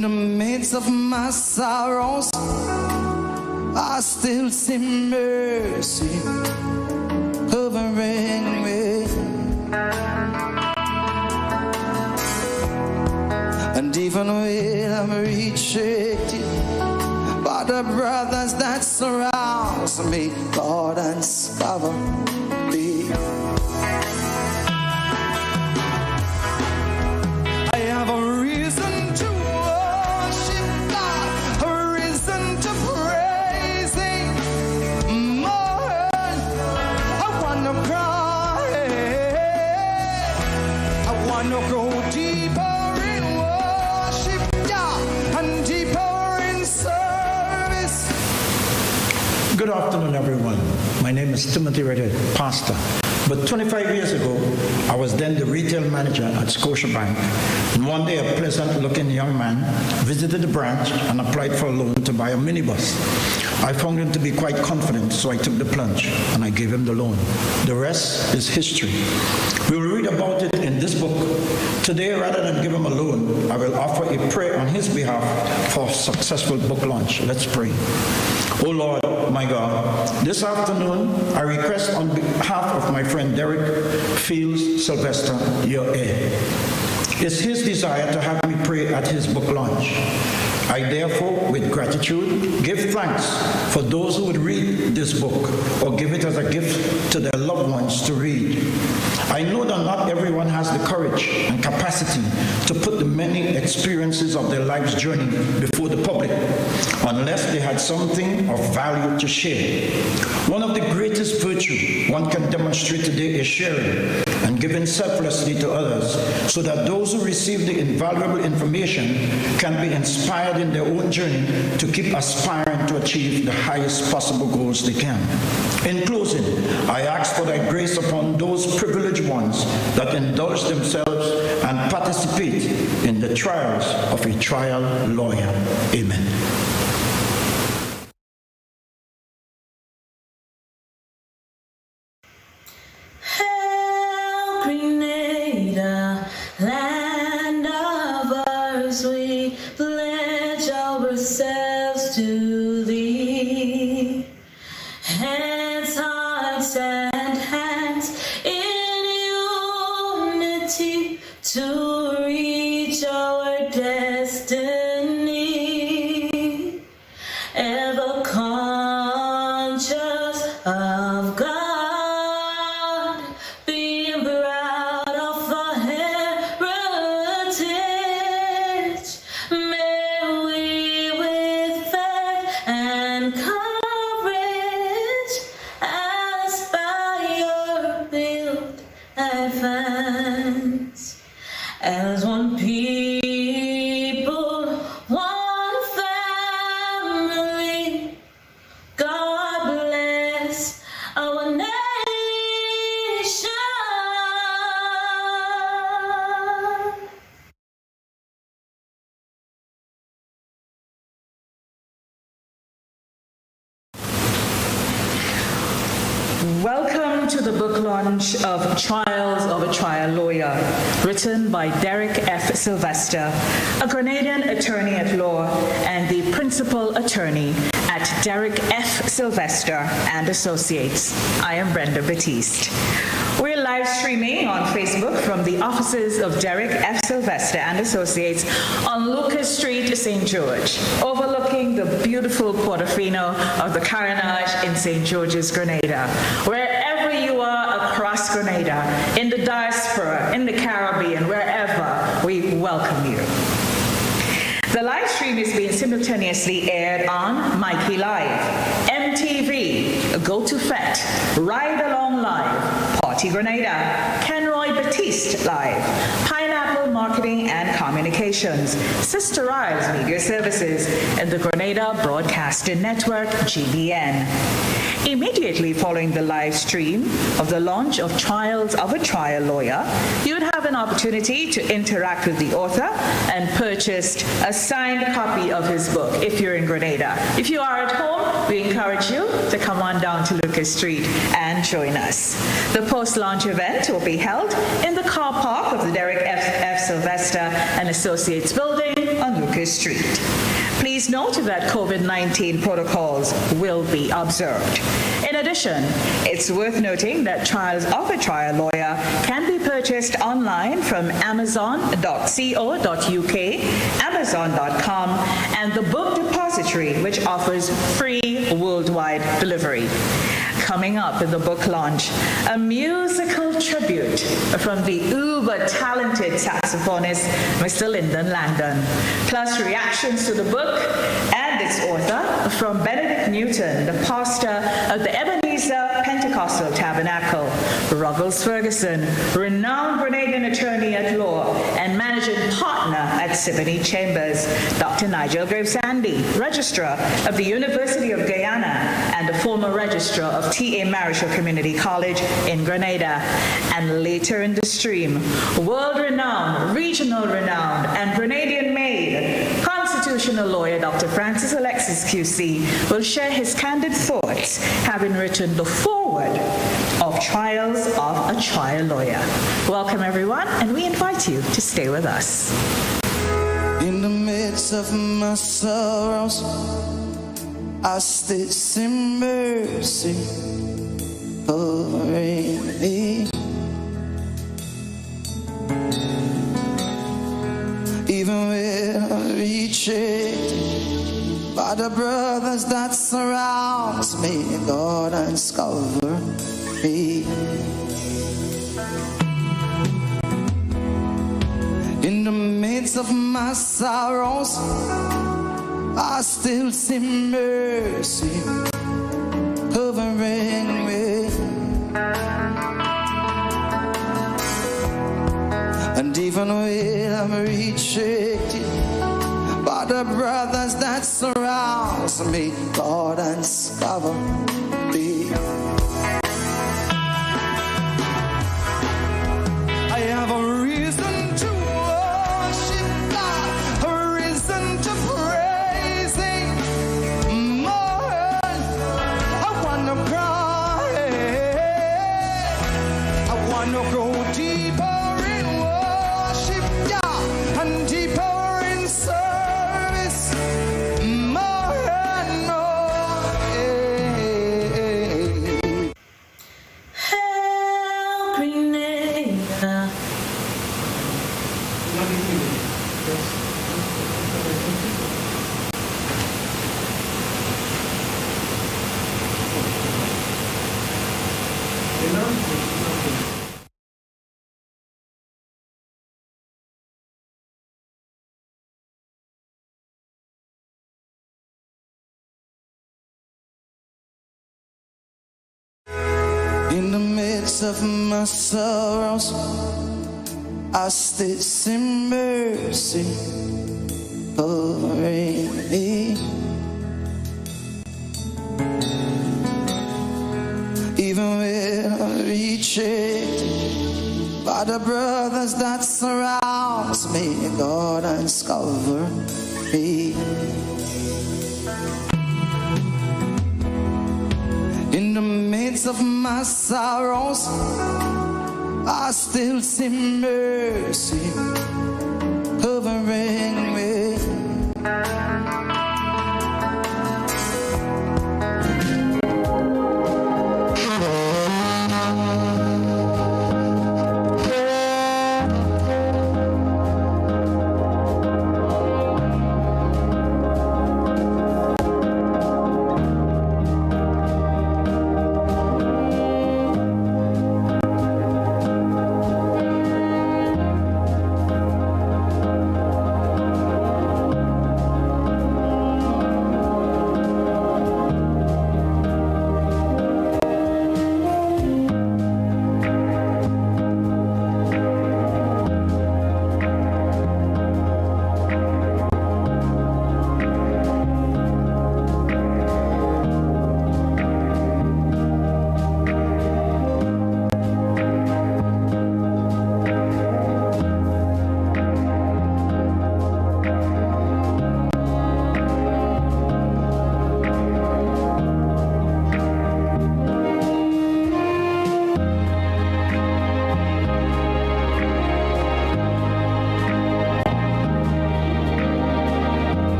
In the midst of my sorrows, I still see mercy covering me. And even when I'm rejected by the brothers that surround me, God uncover me. I have a reason to worship God, a reason to praise Him more. I want to cry, I want to go deeper in worship, yeah, and deeper in service. Good afternoon, everyone. My name is Timothy Redhead, pastor. But 25 years ago, I was then the retail manager at Scotiabank. And one day, a pleasant-looking young man visited the branch and applied for a loan to buy a minibus. I found him to be quite confident, so I took the plunge and I gave him the loan. The rest is history. We will read about it in this book. Today, rather than give him a loan, I will offer a prayer on his behalf for a successful book launch. Let's pray. Oh Lord, my God, this afternoon I request on behalf of my friend Derick Fields Sylvester, your heir. It's his desire to have me pray at his book launch. I therefore, with gratitude, give thanks for those who would read this book or give it as a gift to their loved ones to read. I know that not everyone has the courage and capacity to put the many experiences of their life's journey before the public unless they had something of value to share. One of the greatest virtues one can demonstrate today is sharing and giving selflessly to others so that those who receive the invaluable information can be inspired in their own journey to keep aspiring to achieve the highest possible goals they can. In closing, I ask for thy grace upon those privileged ones that indulge themselves and participate in the trials of a trial lawyer. Amen. Hail, Grenada, land of ours, we pledge ourselves to thee. Hands, hearts, and hands in unity to reach our destiny. Ever conscious of God, being proud of our heritage, may we with faith and courage aspire, build, advance as one people, one family. God bless our nation. Welcome to the book launch of Trials of a Trial Lawyer, written by Derick F. Sylvester, a Grenadian attorney at law and the principal attorney at Derick F. Sylvester and Associates. I am Brenda Batiste. We're live streaming on Facebook from the offices of Derick F. Sylvester and Associates on Lucas Street, St. George, overlooking the beautiful Portofino of the Carenage in St. George's, Grenada. Wherever you are across Grenada, in the diaspora, in the Caribbean, wherever, we welcome you. The live stream is being simultaneously aired on Mikey Live, MTV, Go to Fet, Ride Along Live, Party Grenada, Kenroy Batiste Live, Pineapple Marketing and Communications, Sister Ives Media Services, and the Grenada Broadcasting Network, GBN. Immediately following the live stream of the launch of Trials of a Trial Lawyer, you would have an opportunity to interact with the author and purchase a signed copy of his book if you're in Grenada. If you are at home, we encourage you to come on down to Lucas Street and join us. The post-launch event will be held in the car park of the Derick F. Sylvester and Associates building on Lucas Street. Please note that COVID-19 protocols will be observed. In addition, it's worth noting that Trials of a Trial Lawyer can be purchased online from amazon.co.uk, amazon.com, and the Book Depository, which offers free worldwide delivery. Coming up in the book launch, a musical tribute from the uber-talented saxophonist, Mr. Lyndon Langdon, plus reactions to the book and its author from Benedict Newton, the pastor of the Ebenezer Pentecostal Tabernacle, Ruggles Ferguson, renowned Grenadian attorney at law and managing partner at Symphony Chambers, Dr. Nigel Graves-Sandy, registrar of the University of Guyana and the former registrar of T.A. Marischal Community College in Grenada. And later in the stream, world-renowned, regional-renowned, and Grenadian-made constitutional lawyer Dr. Francis Alexis QC will share his candid thoughts, having written the foreword of Trials of a Trial Lawyer. Welcome, everyone, and we invite you to stay with us. In the midst of my sorrows, I still see mercy covering me. Even when I'm rejected by the brothers that surrounds me, God has covered me. In the midst of my sorrows, I still see mercy covering me. And even when I'm rejected by the brothers that surrounds me, God has covered me. I have a reason to worship God, a reason to praise Him. More, I want to cry, I want to go deeper in worship, yeah, and deeper in service. More and more, Hail, Grenada. in the midst of my sorrows, I still see mercy covering me. Even when I'm rejected by the brothers that surrounds me, God has covered me. In the midst of my sorrows, I still see mercy covering me.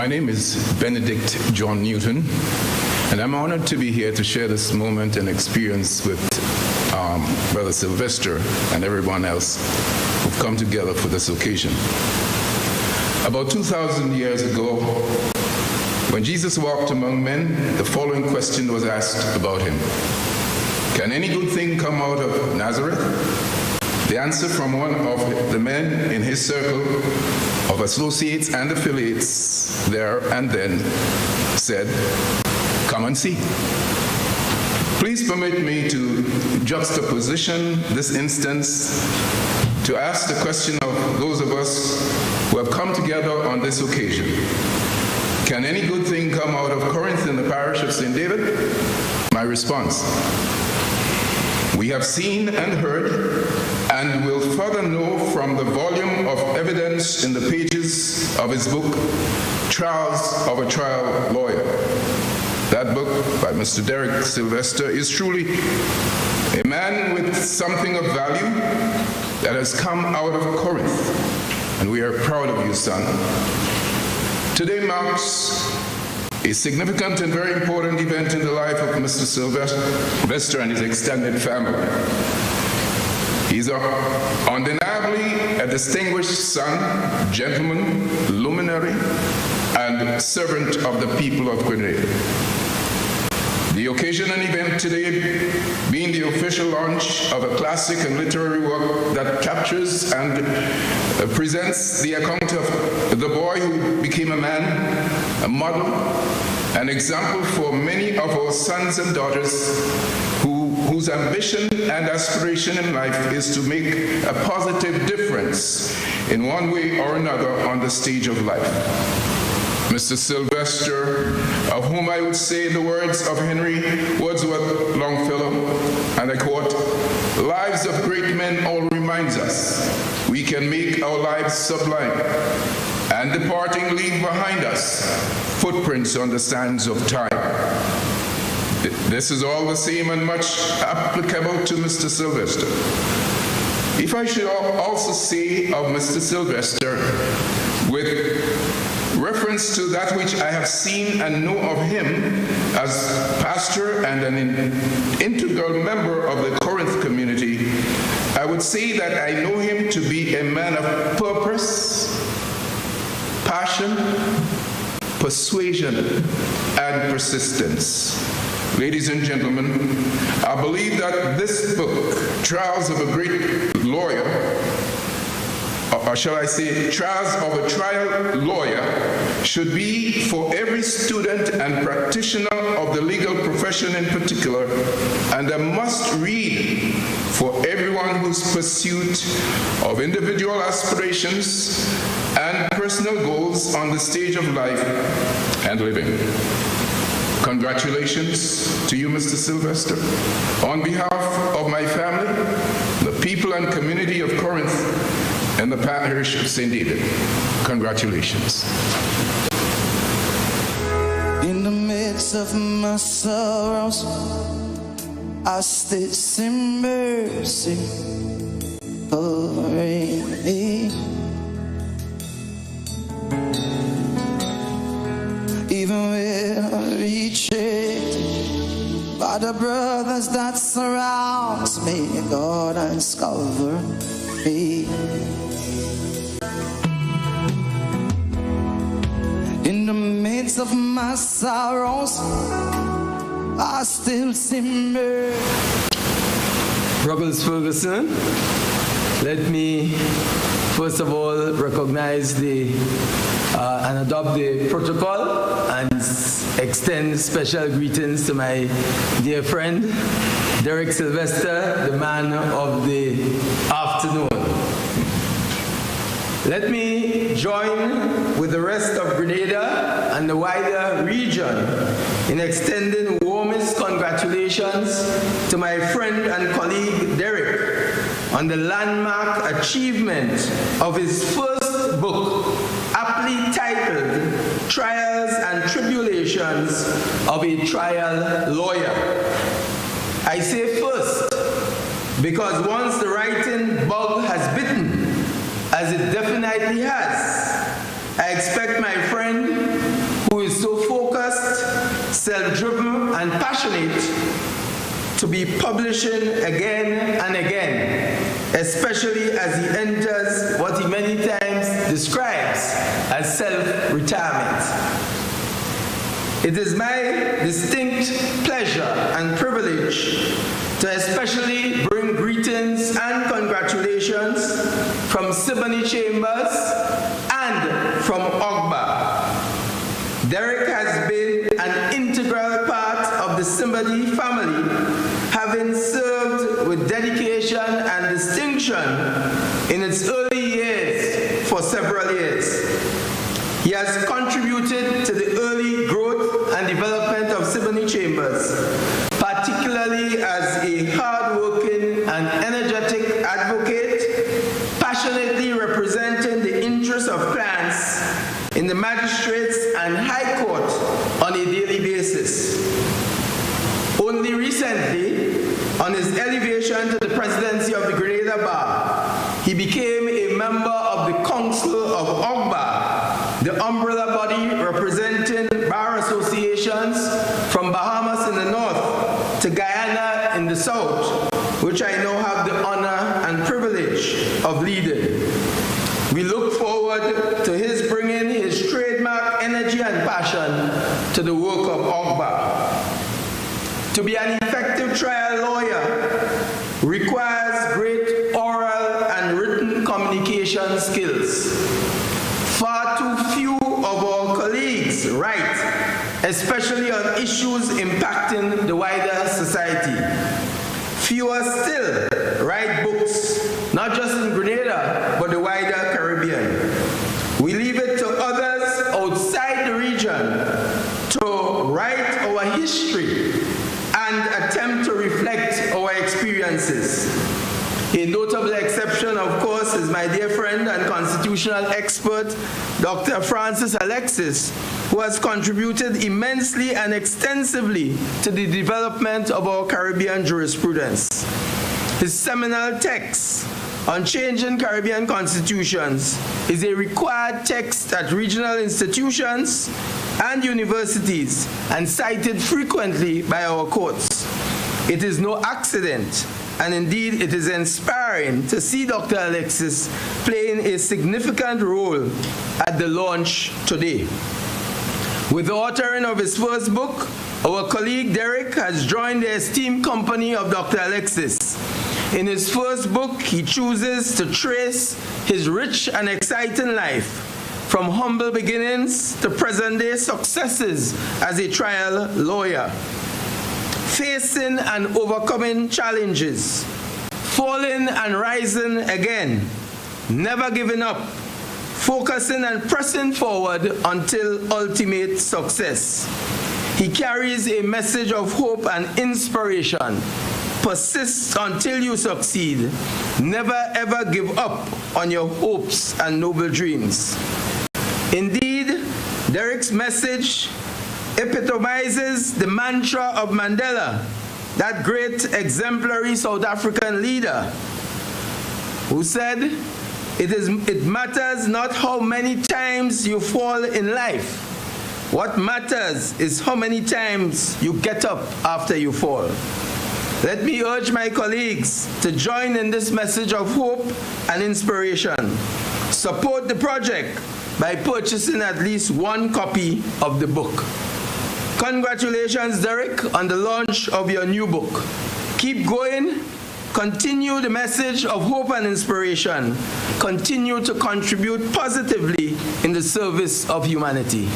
name is Benedict John Newton, and I'm honored to be here to share this moment and experience with Brother Sylvester and everyone else who've come together for this occasion. About 2,000 years ago, when Jesus walked among men, the following question was asked about him. Can any good thing come out of Nazareth? The answer from one of the men in his circle of associates and affiliates there and then said, "Come and see." Please permit me to juxtaposition this instance to ask the question of those of us who have come together on this occasion. Can any good thing come out of Corinth in the parish of St. David? My response: we have seen and heard, and will further know from the volume of evidence in the pages of his book, Trials of a Trial Lawyer. That book by Mr. Derick Sylvester is truly a man with something of value that has come out of Corinth, and we are proud of you, son. Today marks a significant and very important event in the life of Mr. Sylvester and his extended family. He's undeniably a distinguished son, gentleman, luminary, and servant of the people of Grenada. The occasion and event today being the official launch of a classic and literary work that captures and presents the account of the boy who became a man, a model, an example for many of our sons and daughters whose ambition and aspiration in life is to make a positive difference in one way or another on the stage of life. Mr. Sylvester, of whom I would say in the words of Henry Wadsworth Longfellow, and I quote, "Lives of great men all reminds us we can make our lives sublime, and departing leave behind us footprints on the sands of time." This is all the same and much applicable to Mr. Sylvester. If I should also say of Mr. Sylvester, with reference to that which I have seen and know of him as pastor and an integral member of the Corinth community, I would say that I know him to be a man of purpose, passion, persuasion, and persistence. Ladies and gentlemen, I believe that this book, Trials of a Great Lawyer, or shall I say, Trials of a Trial Lawyer, should be for every student and practitioner of the legal profession in particular, and a must-read for everyone whose pursuit of individual aspirations and personal goals on the stage of life and living. Congratulations to you, Mr. Sylvester. On behalf of my family, the people and community of Corinth, and the parish of St. David, congratulations. In the midst of my sorrows, I still see mercy covering me. Even when I'm rejected by the brothers that surround me, God has covered me. In the midst of my sorrows, I still see mercy. Brother Ferguson, let me first of all recognize and adopt the protocol and extend special greetings to my dear friend, Derick Sylvester, the man of the afternoon. Let me join with the rest of Grenada and the wider region in extending warmest congratulations to my friend and colleague Derick on the landmark achievement of his first book, aptly titled Trials and Tribulations of a Trial Lawyer. I say first because once the writing bug has bitten, as it definitely has, I expect my friend self-driven, and passionate to be publishing again and again, especially as he enters what he many times describes as self-retirement. It is my distinct pleasure and privilege to especially bring greetings and congratulations from Siboney Chambers and from Ogba. Derick has been an integral part of the Siboney family, having served with dedication and distinction in its early years for several years. He has contributed to the early growth and development of Siboney Chambers, particularly as a hard-working and energetic advocate, passionately representing the interests of clients in the magistrates and High Court on a daily basis. Only recently, on his elevation to the presidency of the Grenada Bar, he became a member of the Council of Ogba, the umbrella body representing bar associations from Bahamas in the north to Guyana in the south, which I now have the honor and privilege of leading. We look forward to his bringing his trademark energy and passion to the work of Ogba. To be an effective trial lawyer requires great oral and written communication skills. Far too few of our colleagues write, especially on issues impacting the wider society. Fewer still write books, not just in Grenada, but the wider Caribbean. We leave it to others outside the region to write our history and attempt to reflect our experiences. A notable exception, of course, is my dear friend and constitutional expert, Dr. Francis Alexis, who has contributed immensely and extensively to the development of our Caribbean jurisprudence. His seminal text on changing Caribbean constitutions is a required text at regional institutions and universities and cited frequently by our courts. It is no accident, and indeed it is inspiring to see Dr. Alexis playing a significant role at the launch today. With the authoring of his first book, our colleague Derick has joined the esteemed company of Dr. Alexis. In his first book, he chooses to trace his rich and exciting life, from humble beginnings to present-day successes as a trial lawyer, facing and overcoming challenges, falling and rising again, never giving up, focusing and pressing forward until ultimate success. He carries a message of hope and inspiration. Persist until you succeed. Never ever give up on your hopes and noble dreams. Indeed, Derick's message epitomizes the mantra of Mandela, that great exemplary South African leader, who said, it matters not how many times you fall in life. What matters is how many times you get up after you fall. Let me urge my colleagues to join in this message of hope and inspiration. Support the project by purchasing at least one copy of the book. Congratulations, Derick, on the launch of your new book. Keep going. Continue the message of hope and inspiration. Continue to contribute positively in the service of humanity.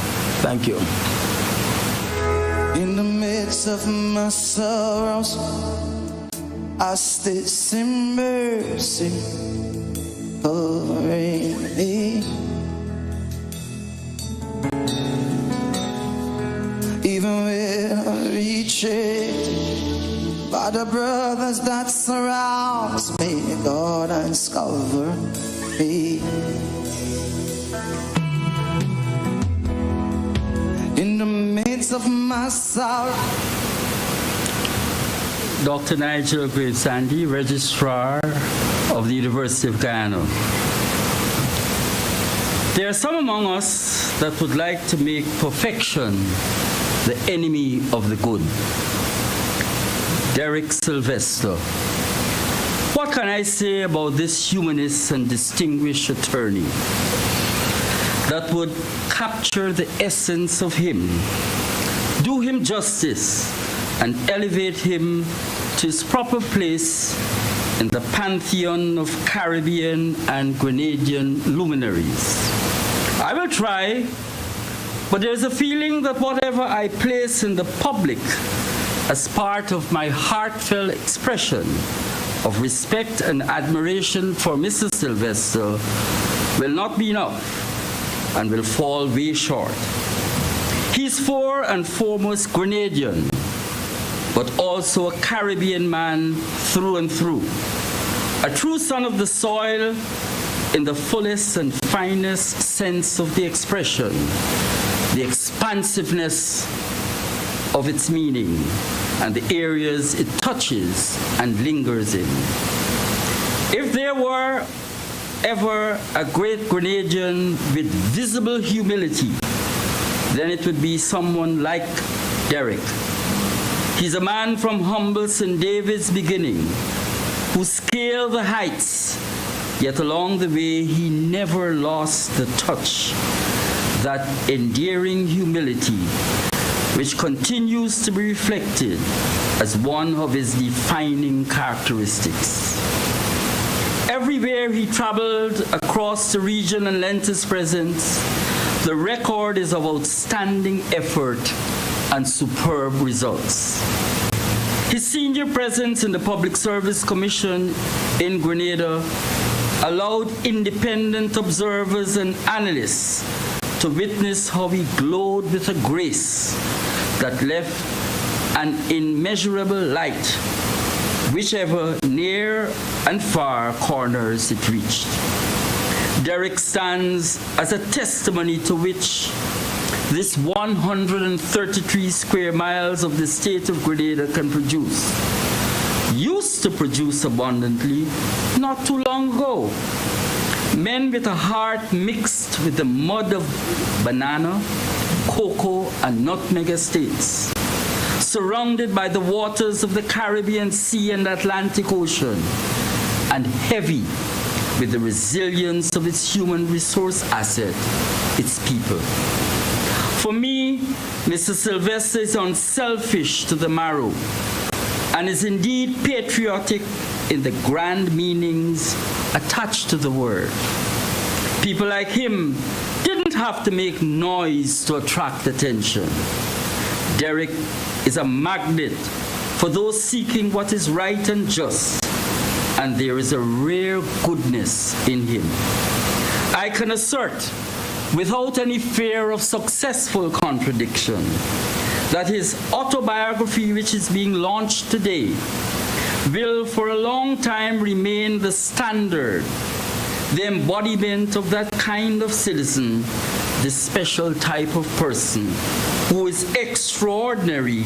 Thank you. In the midst of my sorrows, I still see mercy covering me. Even when rejected by the brothers that surrounds me, God has covered me. In the midst of my sorrow. Dr. Nigel Graves-Sandy, Registrar of the University of Guyana. There are some among us that would like to make perfection the enemy of the good. Derick Sylvester. What can I say about this humanist and distinguished attorney that would capture the essence of him, do him justice, and elevate him to his proper place in the pantheon of Caribbean and Grenadian luminaries? I will try, but there's a feeling that whatever I place in the public as part of my heartfelt expression of respect and admiration for Mr. Sylvester will not be enough and will fall way short. He's fore and foremost Grenadian, but also a Caribbean man through and through. A true son of the soil in the fullest and finest sense of the expression, the expansiveness of its meaning, and the areas it touches and lingers in. If there were ever a great Grenadian with visible humility, then it would be someone like Derick. He's a man from humble St. David's beginning, who scaled the heights, yet along the way he never lost the touch, that endearing humility, which continues to be reflected as one of his defining characteristics. Everywhere he traveled across the region and lent his presence, the record is of outstanding effort and superb results. His senior presence in the Public Service Commission in Grenada allowed independent observers and analysts to witness how he glowed with a grace that left an immeasurable light, whichever near and far corners it reached. Derick stands as a testimony to which this 133 square miles of the state of Grenada can produce. Used to produce abundantly not too long ago. Men with a heart mixed with the mud of banana, cocoa, and nutmeg estates, surrounded by the waters of the Caribbean Sea and Atlantic Ocean, and heavy with the resilience of its human resource asset, its people. For me, Mr. Sylvester is unselfish to the marrow and is indeed patriotic in the grand meanings attached to the word. People like him didn't have to make noise to attract attention. Derick is a magnet for those seeking what is right and just, and there is a rare goodness in him. I can assert, without any fear of successful contradiction, that his autobiography, which is being launched today, will for a long time remain the standard, the embodiment of that kind of citizen, the special type of person who is extraordinary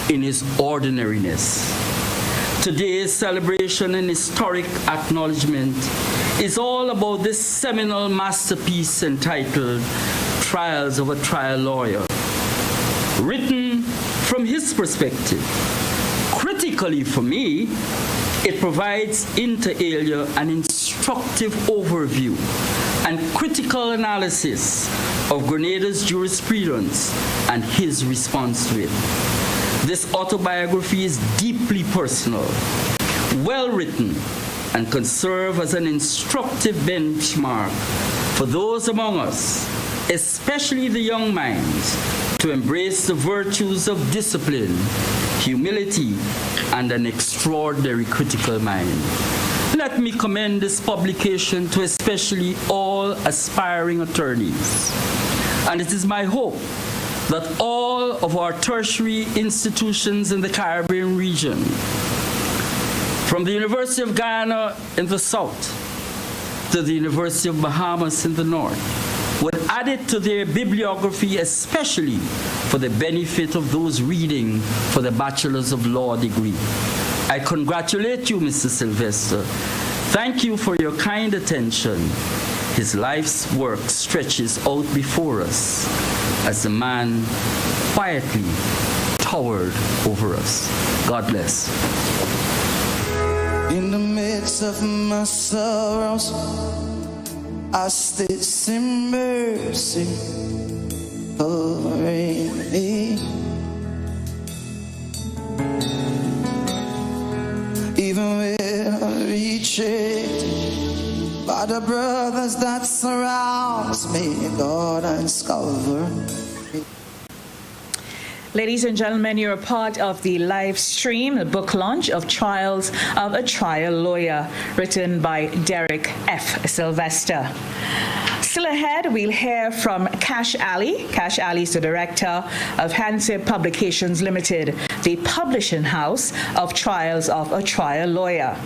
in his ordinariness. Today's celebration and historic acknowledgement is all about this seminal masterpiece entitled Trials of a Trial Lawyer, written from his perspective. Critically for me, it provides inter alia an instructive overview and critical analysis of Grenada's jurisprudence and his response to it. This autobiography is deeply personal, well written, and can serve as an instructive benchmark for those among us, especially the young minds, to embrace the virtues of discipline, humility, and an extraordinary critical mind. Let me commend this publication to especially all aspiring attorneys. And it is my hope that all of our tertiary institutions in the Caribbean region, from the University of Guyana in the south to the University of Bahamas in the north, would add it to their bibliography, especially for the benefit of those reading for the Bachelor's of Law degree. I congratulate you, Mr. Sylvester. Thank you for your kind attention. His life's work stretches out before us as a man quietly towered over us. God bless. In the midst of my sorrows, I still see mercy covering me. Even when I'm rejected by the brothers that surrounds me, God has covered me. Ladies and gentlemen, you're a part of the live stream, the book launch of Trials of a Trial Lawyer, written by Derick F. Sylvester. Still ahead, we'll hear from Cash Ali. Cash Ali is the director of Hansip Publications Limited, the publishing house of Trials of a Trial Lawyer.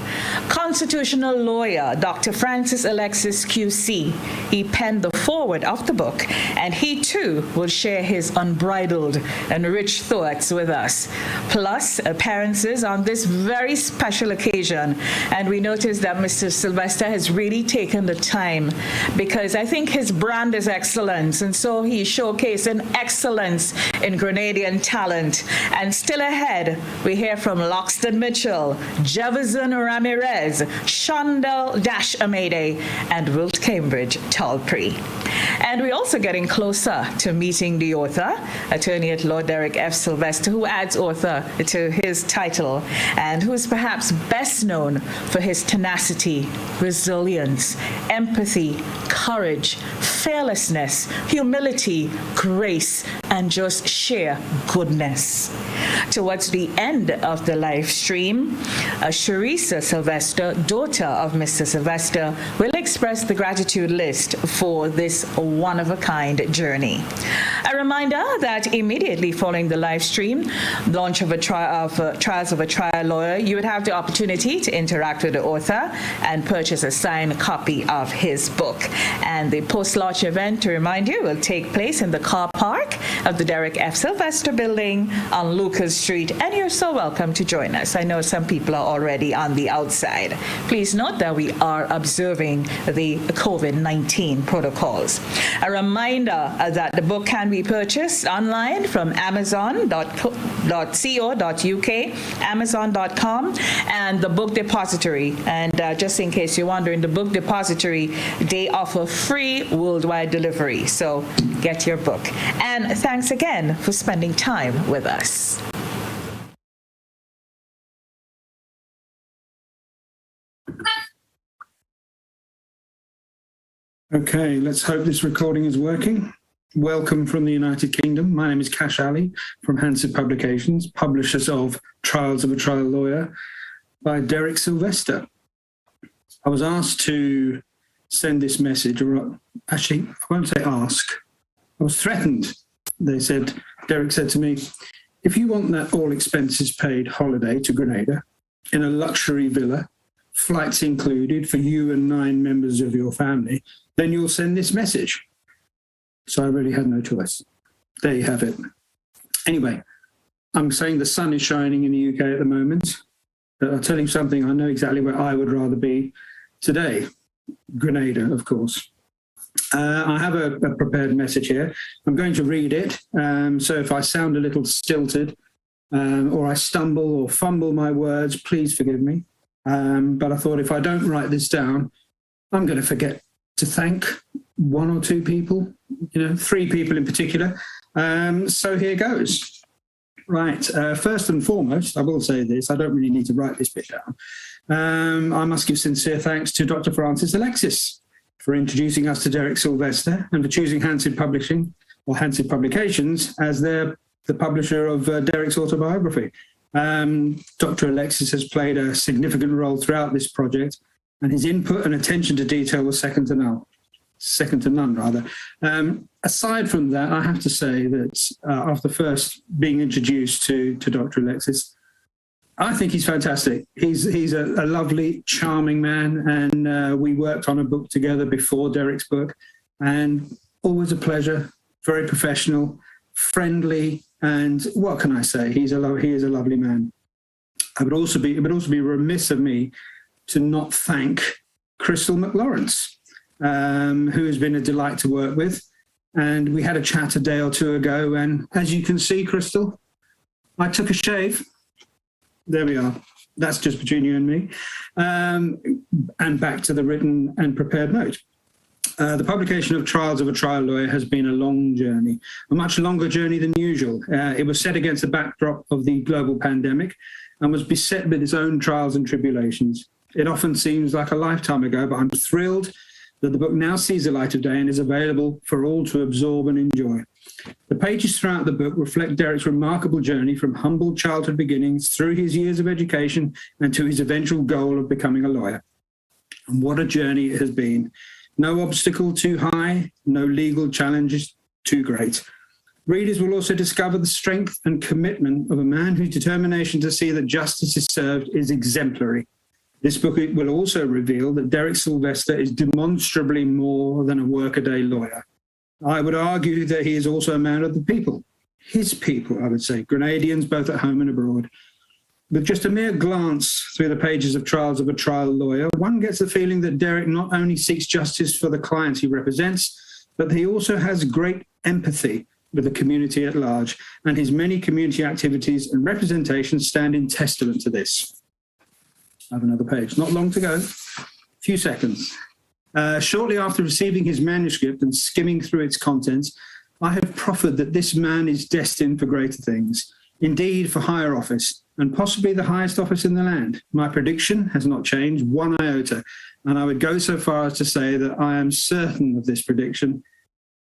Constitutional lawyer Dr. Francis Alexis QC. He penned the foreword of the book, and he too will share his unbridled and rich thoughts with us. Plus, appearances on this very special occasion. And we noticed that Mr. Sylvester has really taken the time, because I think his brand is excellence, and so he's showcasing excellence in Grenadian talent. And still ahead, we hear from Loxton Mitchell, Jefferson Ramirez, Shondell Dash Amede, and Wilt Cambridge Talpree. And we're also getting closer to meeting the author, attorney at law Derick F. Sylvester, who adds author to his title, and who is perhaps best known for his tenacity, resilience, empathy, courage, fearlessness, humility, grace, and just sheer goodness. Towards the end of the live stream, Sharissa Sylvester, daughter of Mr. Sylvester, will express the gratitude list for this one-of-a-kind journey. A reminder that immediately following the live stream, launch of Trials of a Trial Lawyer, you would have the opportunity to interact with the author and purchase a signed copy of his book. And the post-launch event, to remind you, will take place in the car park of the Derick F. Sylvester building on Lucas Street, and you're so welcome to join us. I know some people are already on the outside. Please note that we are observing the COVID-19 protocols. A reminder that the book can be purchased online from amazon.co.uk, amazon.com, and the Book Depository. And just in case you're wondering, the Book Depository, they offer free worldwide delivery. So get your book. And thanks again for spending time with us. Okay, let's hope this recording is working. Welcome from the United Kingdom. My name is Cash Ali from Hansip Publications, publishers of Trials of a Trial Lawyer by Derick Sylvester. I was asked to send this message, or actually, I won't say ask. I was threatened. Derick said to me, if you want that all expenses paid holiday to Grenada in a luxury villa, flights included for you and 9 members of your family, then you'll send this message. So I really had no choice. There you have it. Anyway, I'm saying the sun is shining in the UK at the moment. But I'll tell you something, I know exactly where I would rather be today. Grenada, of course. I have a prepared message here. I'm going to read it. So if I sound a little stilted or I stumble or fumble my words, please forgive me. But I thought if I don't write this down, I'm going to forget to thank 1 or 2 people, 3 people in particular. So here goes. Right. First and foremost, I will say this. I don't really need to write this bit down. I must give sincere thanks to Dr. Francis Alexis for introducing us to Derick Sylvester and for choosing Hansip Publishing or Hansip Publications as the publisher of Derick's autobiography. Dr. Alexis has played a significant role throughout this project, and his input and attention to detail was second to none. Aside from that, I have to say that after first being introduced to Dr. Alexis, I think he's fantastic. He's a lovely, charming man, and we worked on a book together before Derick's book, and always a pleasure, very professional, friendly, and what can I say? He is a lovely man. It would also be remiss of me to not thank Crystal McLawrence, who has been a delight to work with. and we had a chat a day or two ago. And as you can see, Crystal, I took a shave. There we are. That's just between you and me. And back to the written and prepared note. The publication of Trials of a Trial Lawyer has been a long journey, a much longer journey than usual. It was set against the backdrop of the global pandemic and was beset with its own trials and tribulations. It often seems like a lifetime ago, but I'm thrilled that the book now sees the light of day and is available for all to absorb and enjoy. The pages throughout the book reflect Derick's remarkable journey from humble childhood beginnings through his years of education and to his eventual goal of becoming a lawyer. And what a journey it has been. No obstacle too high, no legal challenges too great. Readers will also discover the strength and commitment of a man whose determination to see that justice is served is exemplary. This book will also reveal that Derick Sylvester is demonstrably more than a workaday lawyer. I would argue that he is also a man of the people. His people, I would say, Grenadians both at home and abroad. With just a mere glance through the pages of Trials of a Trial Lawyer, one gets the feeling that Derick not only seeks justice for the clients he represents, but he also has great empathy with the community at large, and his many community activities and representations stand in testament to this. I have another page. Not long to go. A few seconds. Shortly after receiving his manuscript and skimming through its contents, I have proffered that this man is destined for greater things, indeed for higher office, and possibly the highest office in the land. My prediction has not changed one iota, and I would go so far as to say that I am certain of this prediction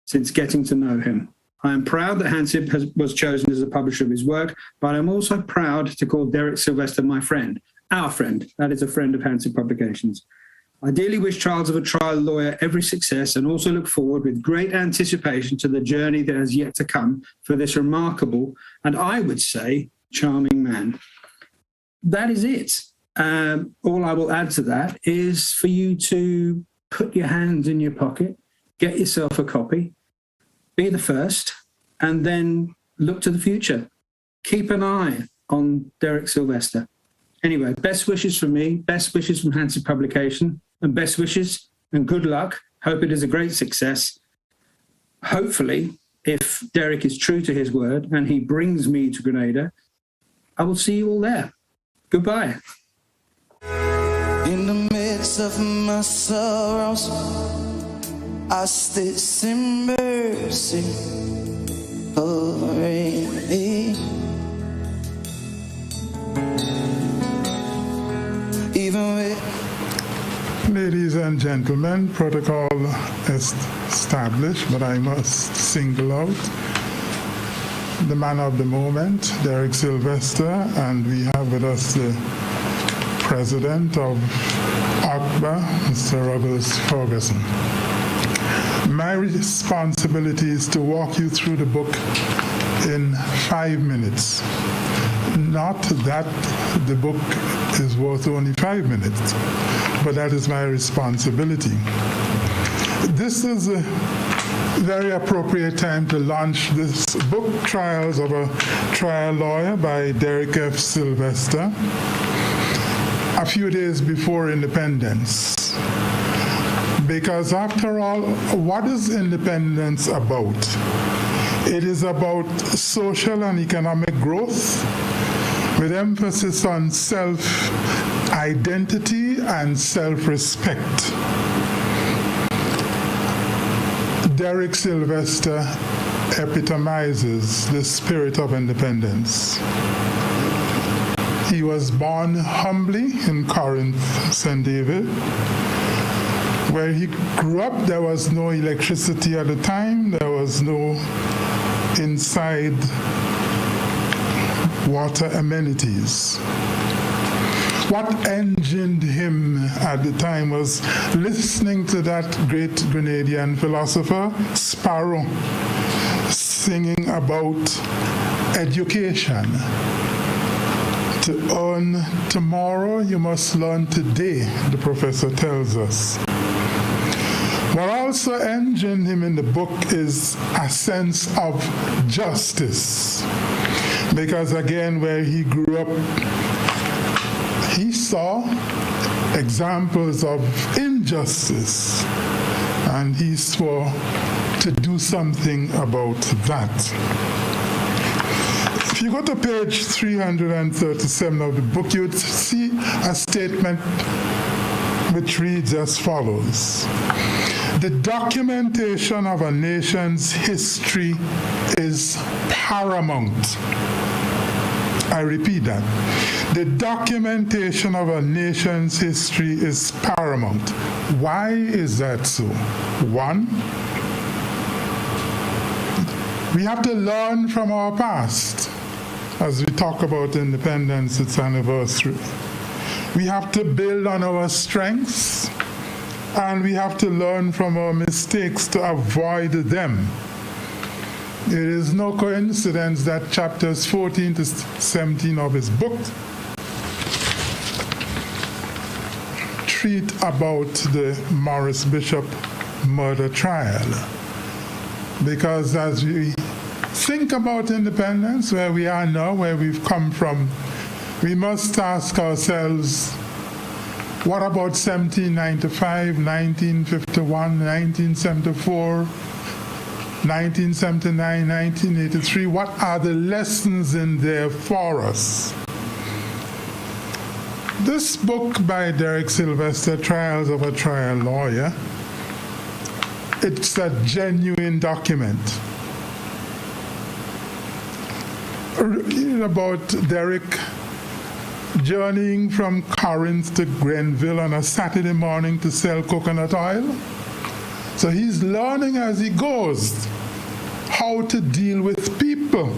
since getting to know him. I am proud that Hansip was chosen as the publisher of his work, but I'm also proud to call Derick Sylvester my friend, our friend. That is a friend of Hansip Publications. I dearly wish Trials of a Trial Lawyer every success and also look forward with great anticipation to the journey that has yet to come for this remarkable and, I would say, charming man. That is it. All I will add to that is for you to put your hands in your pocket, get yourself a copy, be the first, and then look to the future. Keep an eye on Derick Sylvester. Anyway, best wishes from me, best wishes from Hansip Publication, and best wishes and good luck. Hope it is a great success. Hopefully, if Derick is true to his word and he brings me to Grenada, I will see you all there. Goodbye. In the midst of my sorrows, I still see mercy for me. Even with Ladies and gentlemen, protocol is established, but I must single out the man of the moment, Derick Sylvester, and we have with us the president of ACBA, Mr. Ruggles Ferguson. My responsibility is to walk you through the book in 5 minutes. Not that the book is worth only 5 minutes, but that is my responsibility. This is a very appropriate time to launch this book, Trials of a Trial Lawyer by Derick F. Sylvester, a few days before independence. Because after all, what is independence about? It is about social and economic growth with emphasis on self-identity and self-respect. Derick Sylvester epitomizes the spirit of independence. He was born humbly in Corinth, St. David. Where he grew up, there was no electricity at the time. There was no inside water amenities. What engined him at the time was listening to that great Grenadian philosopher, Sparrow, singing about education. To earn tomorrow, you must learn today, the professor tells us. What also engined him in the book is a sense of justice. Because again, where he grew up, he saw examples of injustice. And he swore to do something about that. If you go to page 337 of the book, you would see a statement which reads as follows. The documentation of a nation's history is paramount. I repeat that. The documentation of a nation's history is paramount. Why is that so? One, we have to learn from our past. As we talk about independence, its anniversary. We have to build on our strengths, and we have to learn from our mistakes to avoid them. It is no coincidence that chapters 14 to 17 of his book treat about the Morris Bishop murder trial. Because as we think about independence, where we are now, where we've come from, we must ask ourselves, what about 1795, 1951, 1974, 1979, 1983? What are the lessons in there for us? This book by Derick Sylvester, Trials of a Trial Lawyer, it's a genuine document about Derick journeying from Corinth to Grenville on a Saturday morning to sell coconut oil. So he's learning as he goes how to deal with people,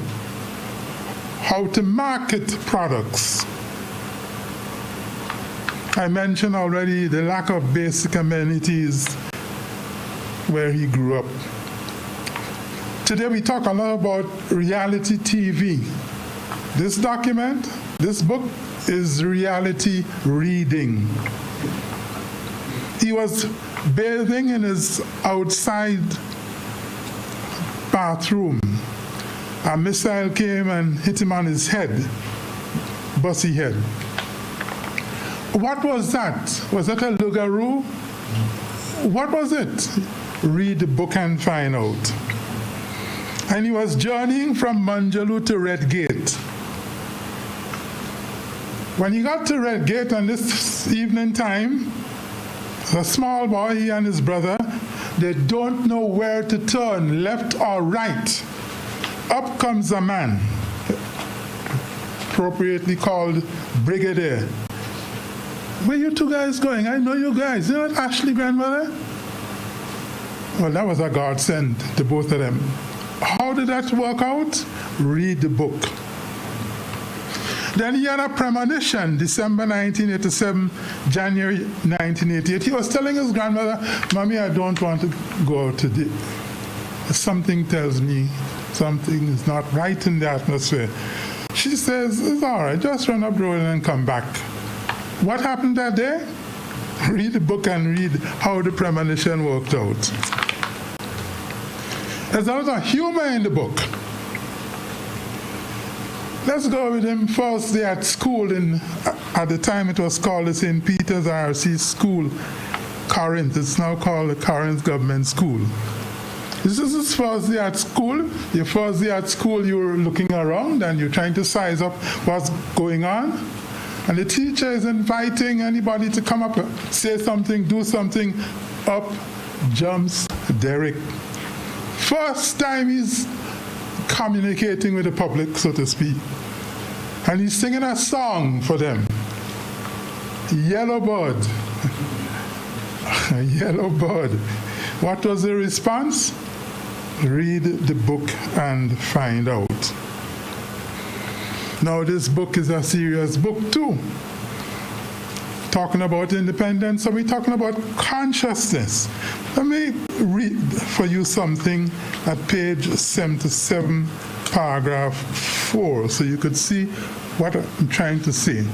how to market products. I mentioned already the lack of basic amenities where he grew up. Today we talk a lot about reality TV. This document, this book, is reality reading. He was bathing in his outside bathroom. A missile came and hit him on his head, bussy head. What was that? Was that a lugaroo? What was it? Read the book and find out. And he was journeying from Manjaloo to Redgate. When he got to Redgate on this evening time, a small boy, he and his brother, they don't know where to turn, left or right. Up comes a man, appropriately called Brigadier. Where you two guys going? I know you guys. You know what, Ashley, grandmother? Well, that was a godsend to both of them. How did that work out? Read the book. Then he had a premonition, December 1987, January 1988. He was telling his grandmother, Mommy, I don't want to go out today. Something tells me something is not right in the atmosphere. She says, it's all right, just run up the road and come back. What happened that day? Read the book and read how the premonition worked out. There's a lot of humor in the book. Let's go with him first day at school. At the time it was called the St. Peter's RC School, Corinth. It's now called the Corinth Government School. This is his first day at school. Your first day at school, you're looking around and you're trying to size up what's going on. And the teacher is inviting anybody to come up, say something, do something. Up jumps Derick. First time he's communicating with the public, so to speak. And he's singing a song for them. Yellow Bird. Yellow Bird. What was the response? Read the book and find out. Now this book is a serious book too. Talking about independence, so we're talking about consciousness. Let me read for you something at page 77, paragraph 4, so you could see what I'm trying to say.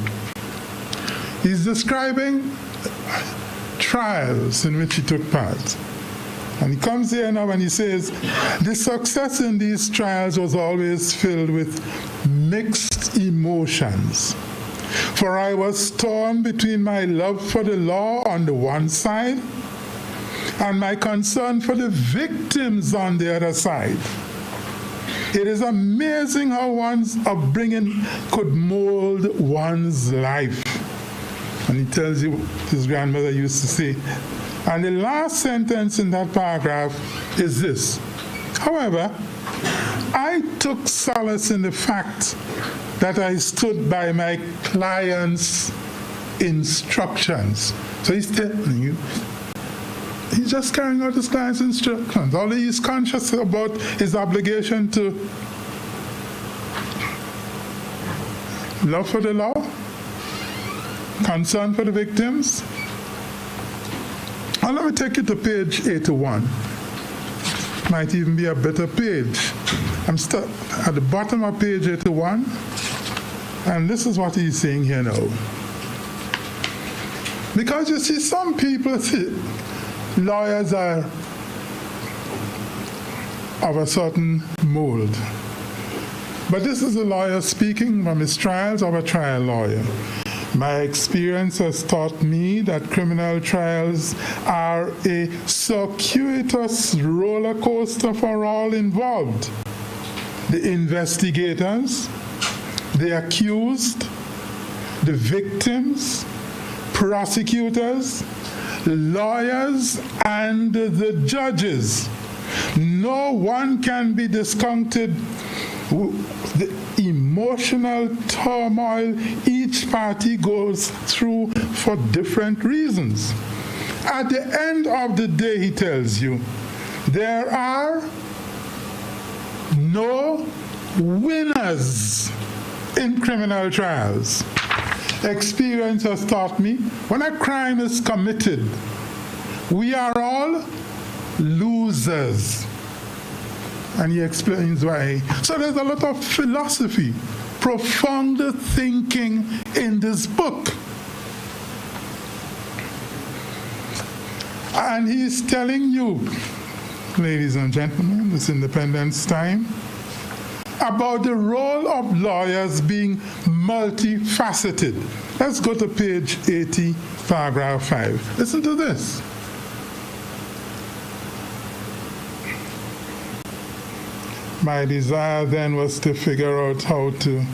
He's describing trials in which he took part. And he comes here now and he says, the success in these trials was always filled with mixed emotions. For I was torn between my love for the law on the one side and my concern for the victims on the other side. It is amazing how one's upbringing could mold one's life. And he tells you his grandmother used to say. And the last sentence in that paragraph is this. However, I took solace in the fact that I stood by my client's instructions. So he's telling you, he's just carrying out his client's instructions. Although he's conscious about his obligation to love for the law, concern for the victims. And let me take you to page 81. Might even be a better page. I'm stuck at the bottom of page 81, and this is what he's saying here now. Because you see, some people see lawyers are of a certain mold. But this is a lawyer speaking from his trials of a trial lawyer. My experience has taught me that criminal trials are a circuitous roller coaster for all involved. The investigators, the accused, the victims, prosecutors, lawyers, and the judges. No one can be discounted. The emotional turmoil each party goes through for different reasons. At the end of the day, he tells you, there are no winners in criminal trials. Experience has taught me, when a crime is committed, we are all losers. And he explains why. So there's a lot of philosophy, profound thinking in this book. And he's telling you, ladies and gentlemen, this Independence time, about the role of lawyers being multifaceted. Let's go to page 80, paragraph 5. Listen to this. My desire then was to figure out how to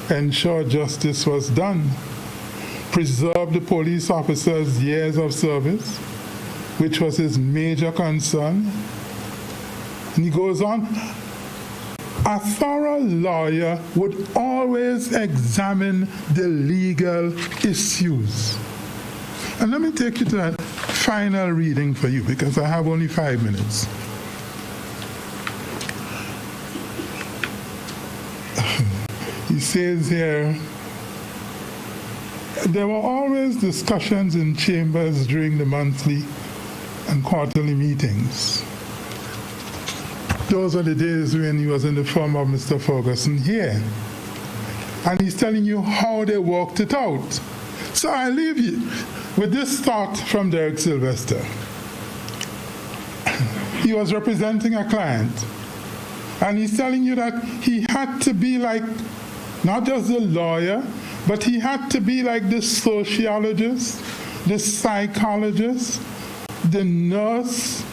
ensure justice was done, preserve the police officer's years of service, which was his major concern. And he goes on, a thorough lawyer would always examine the legal issues. And let me take you to that final reading for you, because I have only 5 minutes. He says here, there were always discussions in chambers during the monthly and quarterly meetings. Those are the days when he was in the firm of Mr. Ferguson here. And he's telling you how they worked it out. So I leave you with this thought from Derick Sylvester. He was representing a client. And he's telling you that he had to be like, not just the lawyer, but he had to be like the sociologist, the psychologist, the nurse,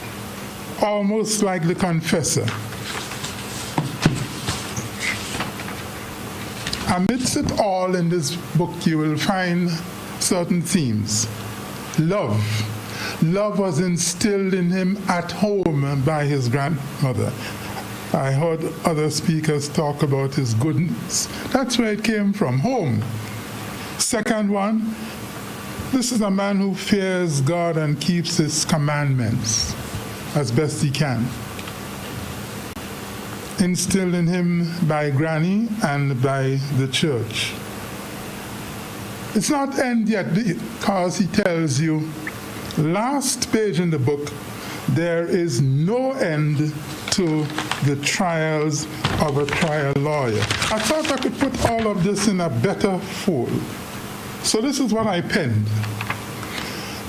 almost like the confessor. Amidst it all in this book, you will find certain themes. Love. Love was instilled in him at home by his grandmother. I heard other speakers talk about his goodness. That's where it came from, home. Second one, this is a man who fears God and keeps his commandments as best he can. Instilled in him by Granny and by the church. It's not end yet, because he tells you, last page in the book, there is no end to the trials of a trial lawyer. I thought I could put all of this in a better fold. So this is what I penned.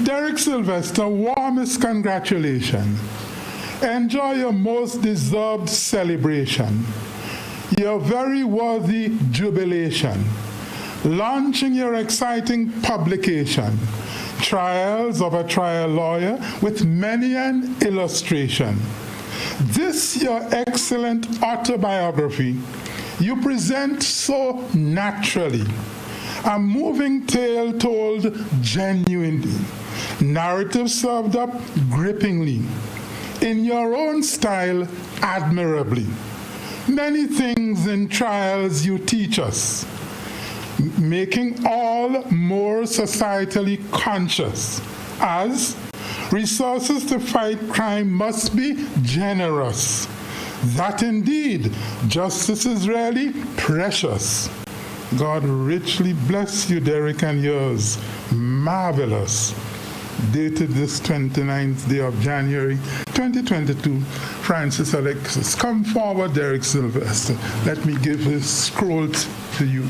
Derick Sylvester, warmest congratulations. Enjoy your most deserved celebration, your very worthy jubilation, launching your exciting publication. Trials of a Trial Lawyer, with many an illustration. This your excellent autobiography you present so naturally, a moving tale told genuinely, narrative served up grippingly, in your own style admirably. Many things in trials you teach us, making all more societally conscious, as resources to fight crime must be generous. That indeed, justice is really precious. God richly bless you, Derick, and yours. Marvelous. Dated this 29th day of January, 2022, Francis Alexis. Come forward, Derick Sylvester. Let me give his scroll to you.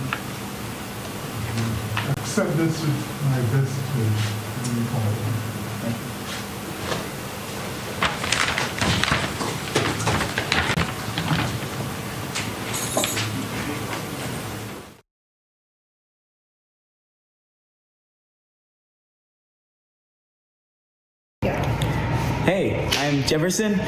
Accept this with my best wish. Hey, I'm Jefferson.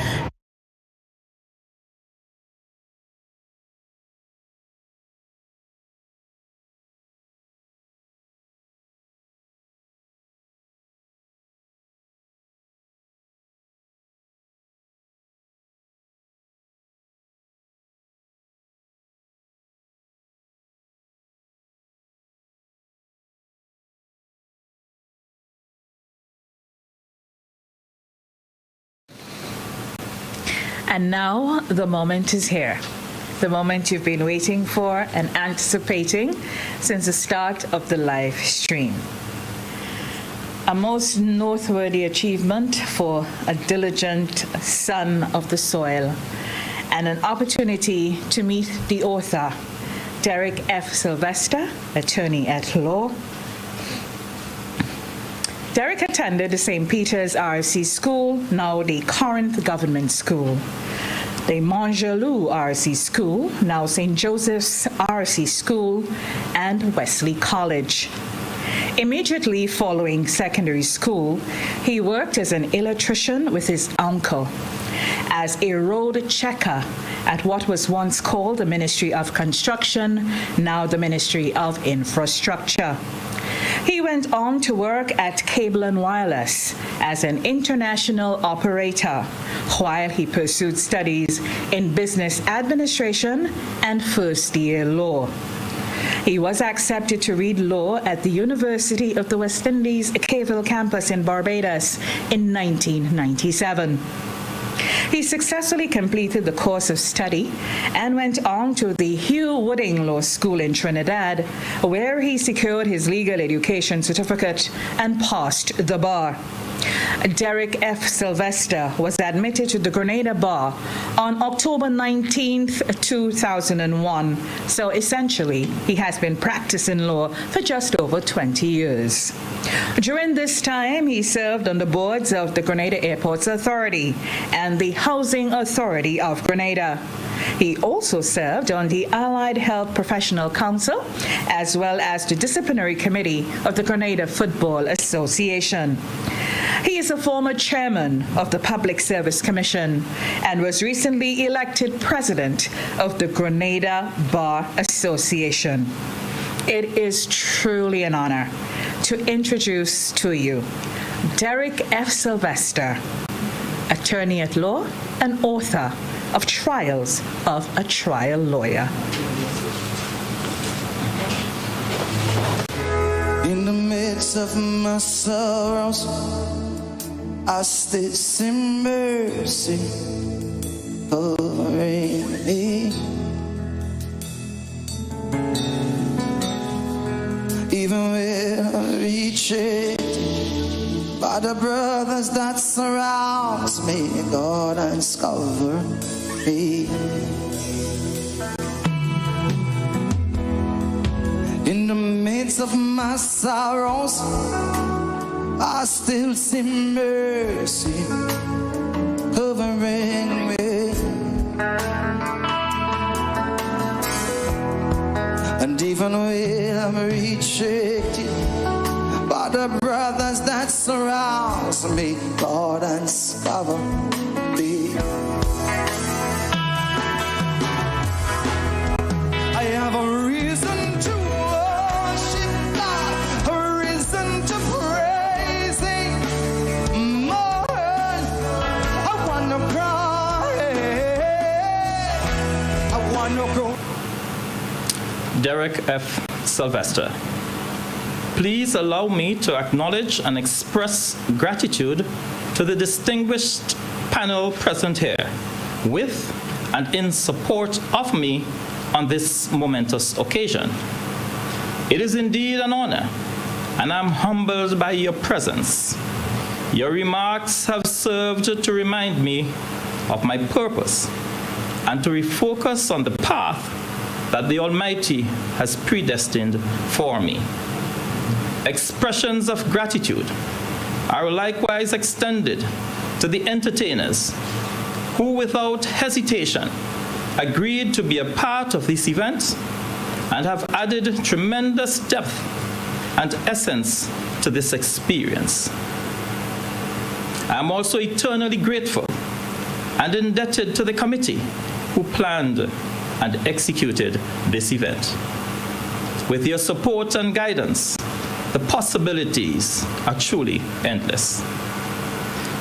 And now the moment is here. The moment you've been waiting for and anticipating since the start of the live stream. A most noteworthy achievement for a diligent son of the soil, and an opportunity to meet the author, Derick F. Sylvester, attorney at law. Derick attended the St. Peter's RC School, now the Corinth Government School, the Montjaloux RC School, now St. Joseph's RC School, and Wesley College. Immediately following secondary school, he worked as an electrician with his uncle, as a road checker at what was once called the Ministry of Construction, now the Ministry of Infrastructure. He went on to work at Cable and Wireless as an international operator, while he pursued studies in business administration and first-year law. He was accepted to read law at the University of the West Indies Cavell campus in Barbados in 1997. He successfully completed the course of study and went on to the Hugh Wooding Law School in Trinidad, where he secured his legal education certificate and passed the bar. Derick F. Sylvester was admitted to the Grenada Bar on October 19th, 2001. So essentially, he has been practicing law for just over 20 years. During this time, he served on the boards of the Grenada Airports Authority and the Housing Authority of Grenada. He also served on the Allied Health Professional Council, as well as the Disciplinary Committee of the Grenada Football Association. He is a former chairman of the Public Service Commission and was recently elected president of the Grenada Bar Association. It is truly an honor to introduce to you Derick F. Sylvester, attorney at law and author of Trials of a Trial Lawyer. In the midst of my sorrows, I still see mercy covering me. Even when I'm rejected by the brothers that surrounds me, God has covered me. In the midst of my sorrows, I still see mercy covering me. And even when I'm rejected by the brothers that surrounds me, Lord, and cover me. I have a reason to worship God, a reason to praise Him. More, I wanna cry, I wanna go. Derick F. Sylvester. Please allow me to acknowledge and express gratitude to the distinguished panel present here, with and in support of me on this momentous occasion. It is indeed an honor, and I'm humbled by your presence. Your remarks have served to remind me of my purpose and to refocus on the path that the Almighty has predestined for me. Expressions of gratitude are likewise extended to the entertainers who, without hesitation, agreed to be a part of this event and have added tremendous depth and essence to this experience. I am also eternally grateful and indebted to the committee who planned and executed this event. With your support and guidance, the possibilities are truly endless.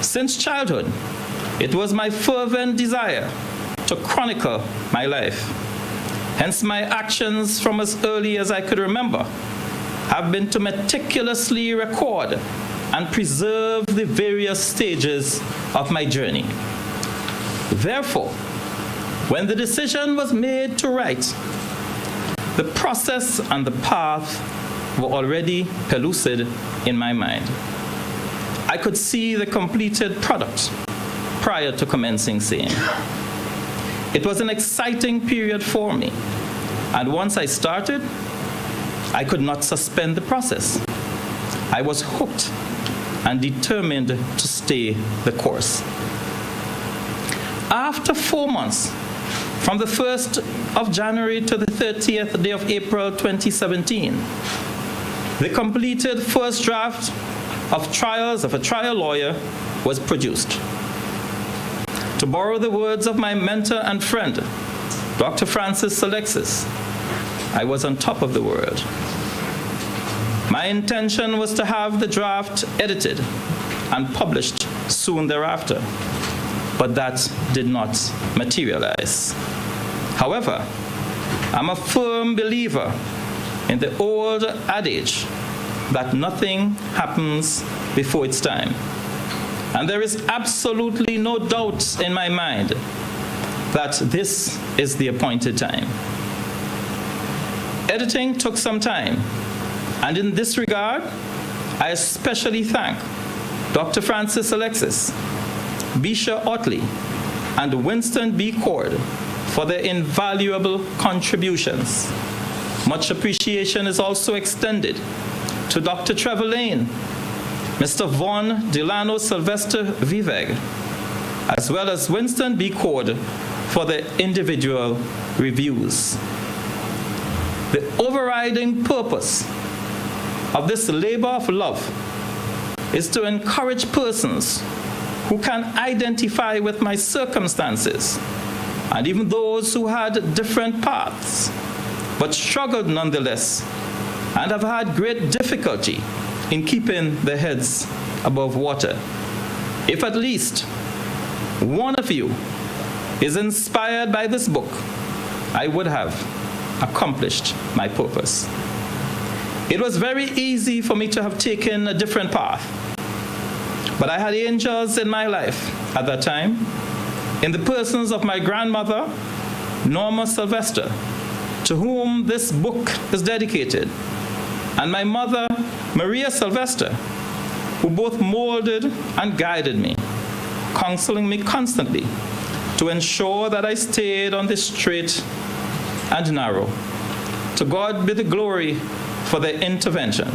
Since childhood, it was my fervent desire to chronicle my life. Hence, my actions from as early as I could remember have been to meticulously record and preserve the various stages of my journey. Therefore, when the decision was made to write, the process and the path were already pellucid in my mind. I could see the completed product prior to commencing saying. It was an exciting period for me, and once I started, I could not suspend the process. I was hooked and determined to stay the course. After 4 months, from the 1st of January to the 30th day of April 2017, the completed first draft of Trials of a Trial Lawyer was produced. To borrow the words of my mentor and friend, Dr. Francis Alexis, I was on top of the world. My intention was to have the draft edited and published soon thereafter, but that did not materialize. However, I'm a firm believer in the old adage that nothing happens before its time. And there is absolutely no doubt in my mind that this is the appointed time. Editing took some time, and in this regard, I especially thank Dr. Francis Alexis, Bisha Otley, and Winston B. Cord for their invaluable contributions. Much appreciation is also extended to Dr. Trevor Lane, Mr. Vaughn Delano Sylvester Viveg, as well as Winston B. Cord for their individual reviews. The overriding purpose of this labor of love is to encourage persons who can identify with my circumstances, and even those who had different paths, but struggled nonetheless, and have had great difficulty in keeping their heads above water. If at least one of you is inspired by this book, I would have accomplished my purpose. It was very easy for me to have taken a different path, but I had angels in my life at that time, in the persons of my grandmother, Norma Sylvester, to whom this book is dedicated, and my mother, Maria Sylvester, who both molded and guided me, counseling me constantly to ensure that I stayed on the straight and narrow. To God be the glory for their intervention.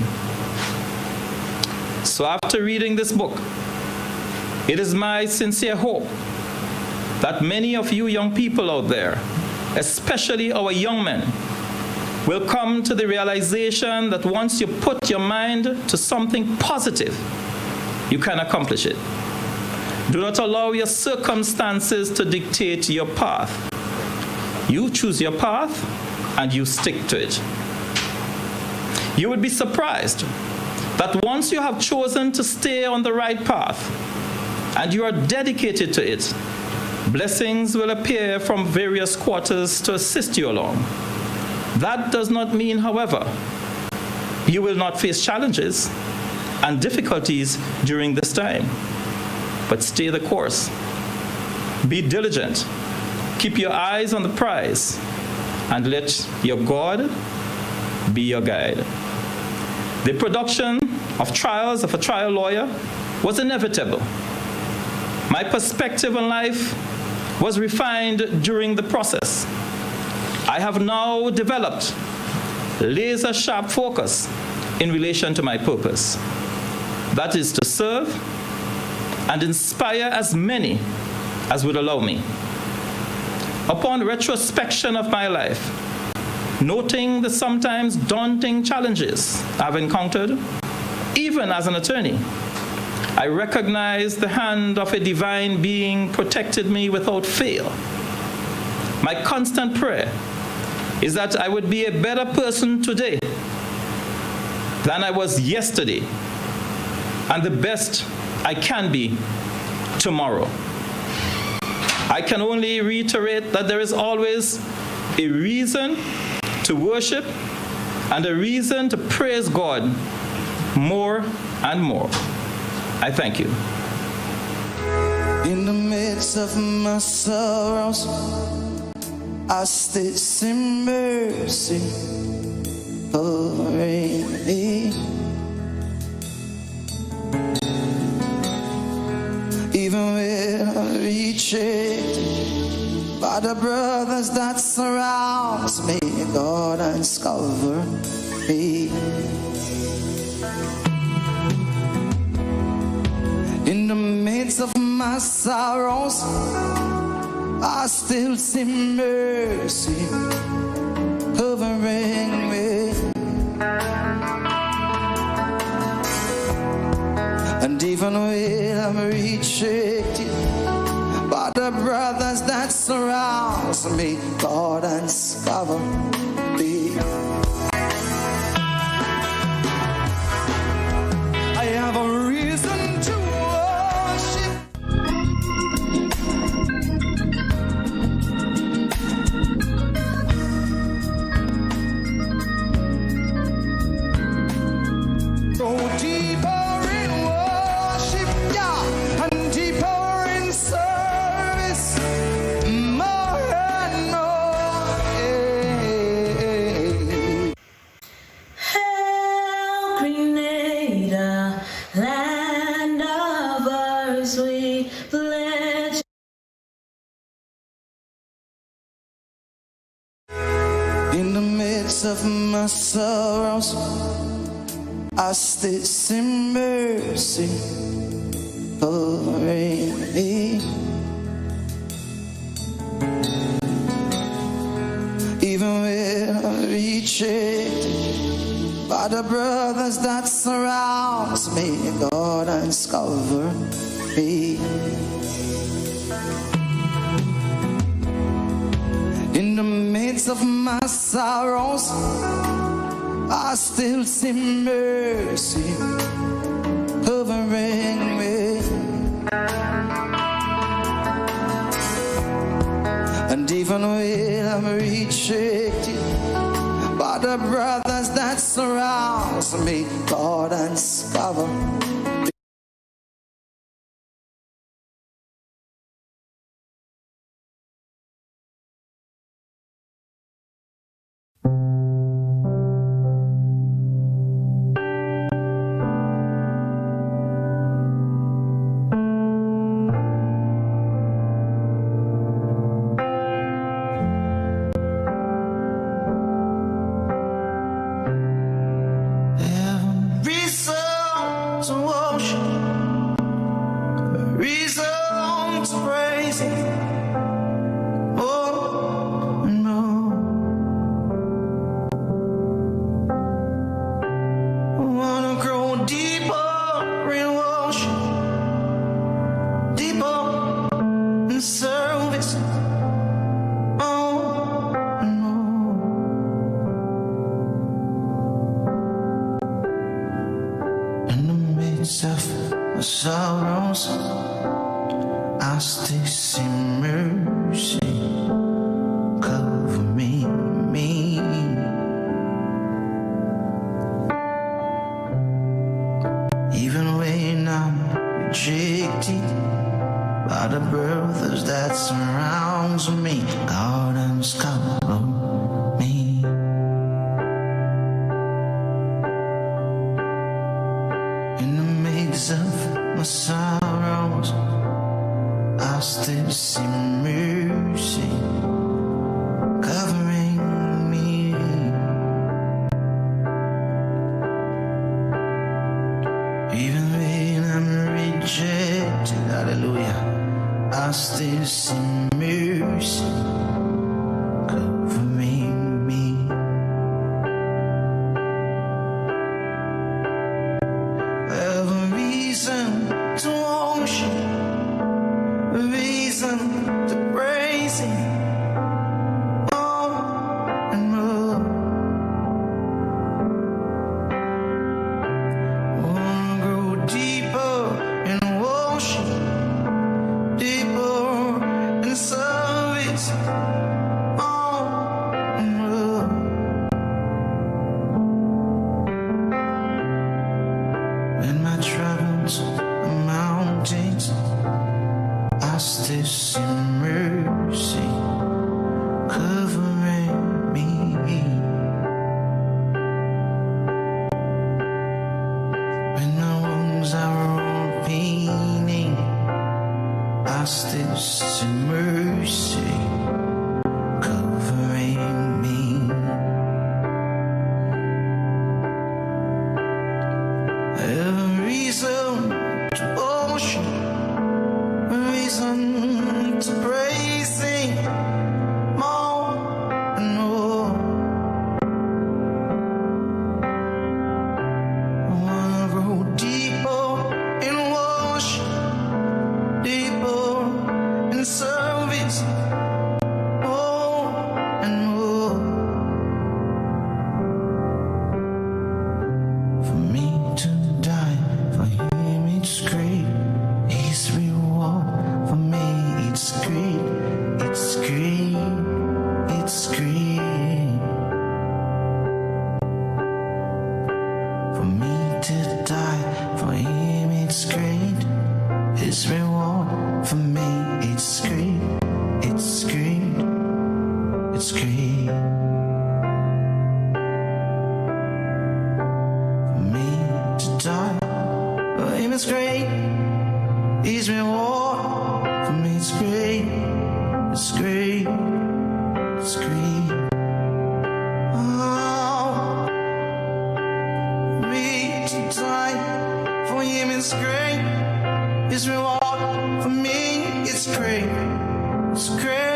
So after reading this book, it is my sincere hope that many of you young people out there, especially our young men, will come to the realization that once you put your mind to something positive, you can accomplish it. Do not allow your circumstances to dictate your path. You choose your path and you stick to it. You would be surprised that once you have chosen to stay on the right path and you are dedicated to it, blessings will appear from various quarters to assist you along. That does not mean, however, you will not face challenges and difficulties during this time. But stay the course. Be diligent. Keep your eyes on the prize and let your God be your guide. The production of Trials of a Trial Lawyer was inevitable. My perspective on life was refined during the process. I have now developed laser-sharp focus in relation to my purpose. That is to serve and inspire as many as would allow me. Upon retrospection of my life, noting the sometimes daunting challenges I've encountered, even as an attorney, I recognize the hand of a divine being protected me without fail. My constant prayer is that I would be a better person today than I was yesterday, and the best I can be tomorrow. I can only reiterate that there is always a reason to worship and a reason to praise God more and more. I thank you. In the midst of my sorrows, I still see mercy covering me. Even when rejected by the brothers that surrounds me, God has covered me. In the midst of my sorrows, I still see mercy covering me. And even when I'm rejected by the brothers that surrounds me, God has covered me. I have a reason to worship. Go deeper in worship, yeah, and deeper in service, more and more. Hail, Grenada, land of our sweet pledge. In the midst of my sorrows, I still see mercy covering me. Even when I'm rejected by the brothers that surrounds me, God has covered me. In the midst of my sorrows, I still see mercy covering me. And even when I'm rejected by the brothers that surrounds me, God has covered me. Every soul to walk sorrows, I still see mercy cover me. Even when I'm rejected by the brothers that surrounds me, God has covered me. In the midst of my sorrows, I still see mercy covering me. Even when I'm rejected, hallelujah, I still see mercy covering me. I have a reason to worship, a reason to praise Him. It's great.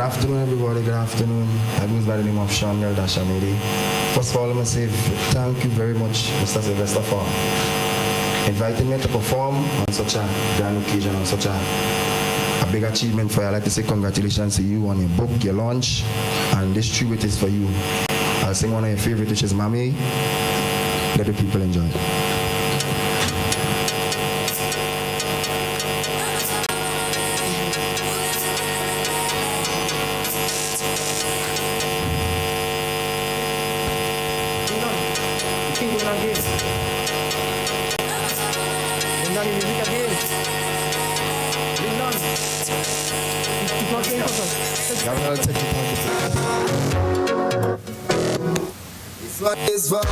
afternoon, everybody. Good afternoon. I go by the name of Shamil Dashamidi. First of all, I'm going to say thank you very much, Mr. Sylvester, for inviting me to perform on such a grand occasion, on such a big achievement for you. I'd like to say congratulations to you on your book, your launch, and this tribute is for you. I'll sing one of your favorites, which is Mami. Let the people enjoy. This one is for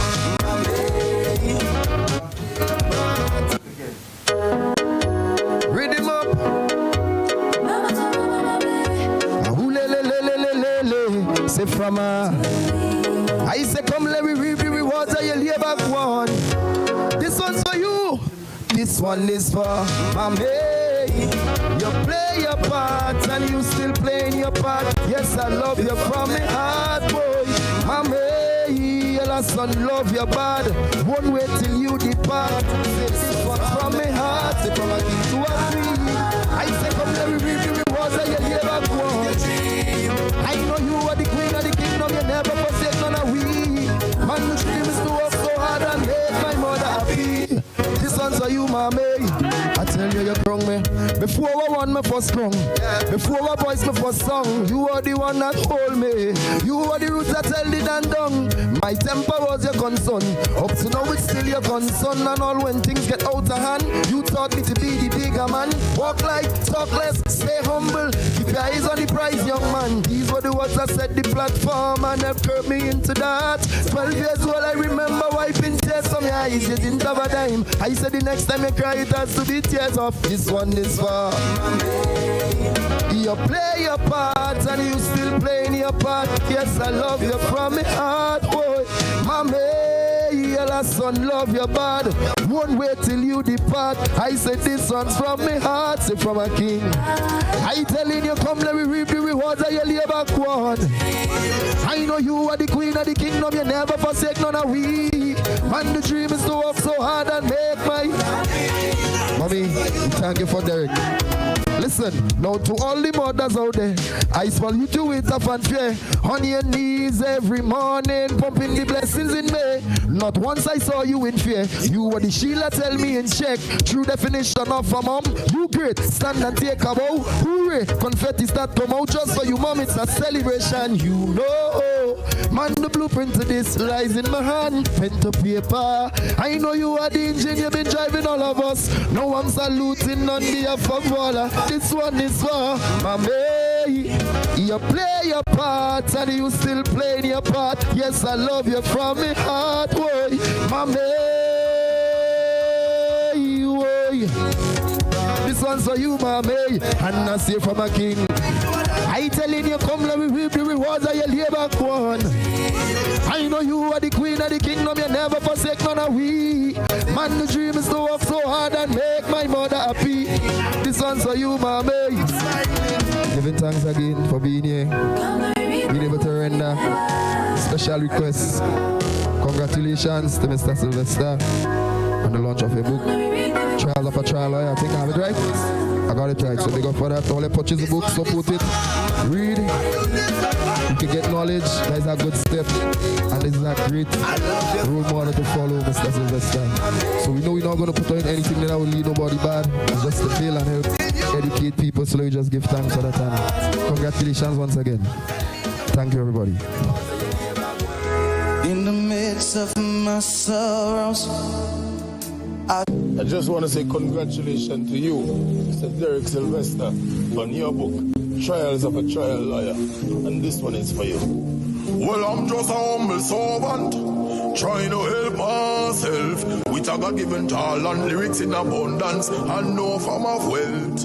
rhythm up. Say from I say come let me reap the rewards of your labor one. This one's for you. This one is for Mami. You play your part and you still playing your part. Yes, I love you from my heart, boy. Mami, your son love your bad. Won't wait till you depart. This one from my heart, say from a king to a queen. I say come let me reap the rewards of your labor one. I know you are the queen of the kingdom. You never forsake none of we. Man, the dream is to work so hard and make my mother happy. This one's for you, Mami. I tell you, you're wrong, me. Before I won my first song, before I voice my first song, you are the one that hold me. You are the roots that held it and down. My temper was your concern. Up to now it's still your concern. And all when things get out of hand, you taught me to be the bigger man. Walk light, talk less, stay humble. Keep your eyes on the prize, young man. These were the words that set the platform and have curved me into that. 12 years old, I remember wiping tears from your eyes. You didn't have a dime. I said the next time you cry, it has to be tears off. This one is for you play your part and you still playing your part. Yes, I love you from my heart, boy. Mami, your son love your bad. Won't wait till you depart. I said this one's from my heart, say from a king. I telling you, come let me reap the rewards of your labor one. I know you are the queen of the kingdom. You never forsake none of we. Man, the dream is to work so hard and make my Mommy, thank you for Derick. Listen, now to all the mothers out there, I spell you to it up and fear. On your knees every morning, pumping the blessings in me. Not once I saw you in fear. You were the shield that tell me in check. True definition of a mom. You great, stand and take a bow. Hooray, confetti start come out just for you, mom. It's a celebration, you know. Man, the blueprint to this lies in my hand. Pen to paper. I know you are the engine, you've been driving all of us. Now I'm saluting on behalf of all. This one is for Mami. You play your part and you still playing your part. Yes, I love you from my heart, boy. Mami, boy. This one's for you, Mami. And I say from a king. I telling you, come let me reap the rewards of your labor one. I know you are the queen of the kingdom. You never forsake none of we. Man, the dream is to work so hard and make my mother happy. This one's for you, Mami. Giving thanks again for being here. Being able to render special requests. Congratulations to Mr. Sylvester on the launch of your book, Trials of a Trial Lawyer. I think I have it right. I got it right, so big up for that. Only purchase the book, support it, read. You can get knowledge. That is a good step, and this is a great role model to follow, Mr. Sylvester. So we know we're not going to put on anything that will lead nobody bad. It's just to fail and help educate people, so we just give thanks for that. And congratulations once again. Thank you, everybody. In the midst of my sorrows, I just want to say congratulations to you, Mr. Derick Sylvester, on your book, Trials of a Trial Lawyer. And this one is for you. Well, I'm just a humble servant, trying to help myself with a God-given talent, lyrics in abundance, and no form of wealth.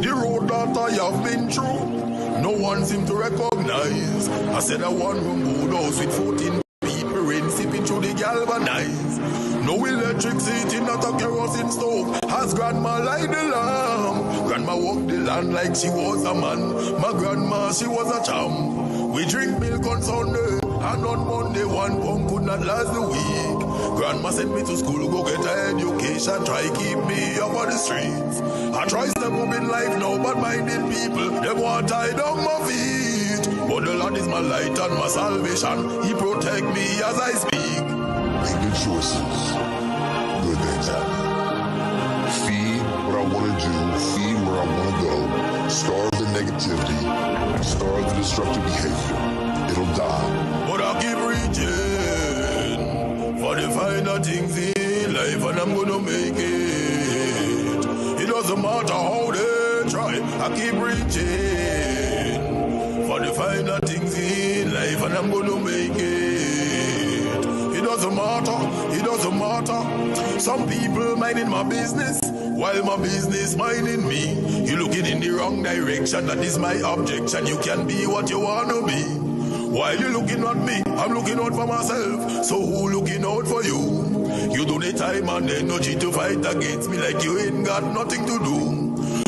The road that I have been through, no one seemed to recognize. I said a one-room house with 14 people, rain sipping through the galvanized. No electricity, not a kerosene stove, as grandma light the lamp. grandma walked the land like she was a man. My grandma, she was a champ. We drink milk on Sunday, and on Monday, 1 pound could not last the week. Grandma sent me to school, go get an education, try keep me up on the streets. I try step up in life now, but minding people, them want tie down my feet. But the Lord is my light and my salvation, He protect me as I speak. Make good choices, good things happen. Feed what I want to do, feed where I want to go, starve the negativity, starve the destructive behavior. It'll die. But I keep reaching for the finer things in life, and I'm gonna make it. It doesn't matter how they try, I keep reaching for the finer things in life, and I'm gonna make it. It doesn't matter. Some people minding my business, while my business minding me. You looking in the wrong direction, that is my objection. You can be what you wanna be. While you looking at me, I'm looking out for myself. So who looking out for you? You do the time and energy to fight against me like you ain't got nothing to do.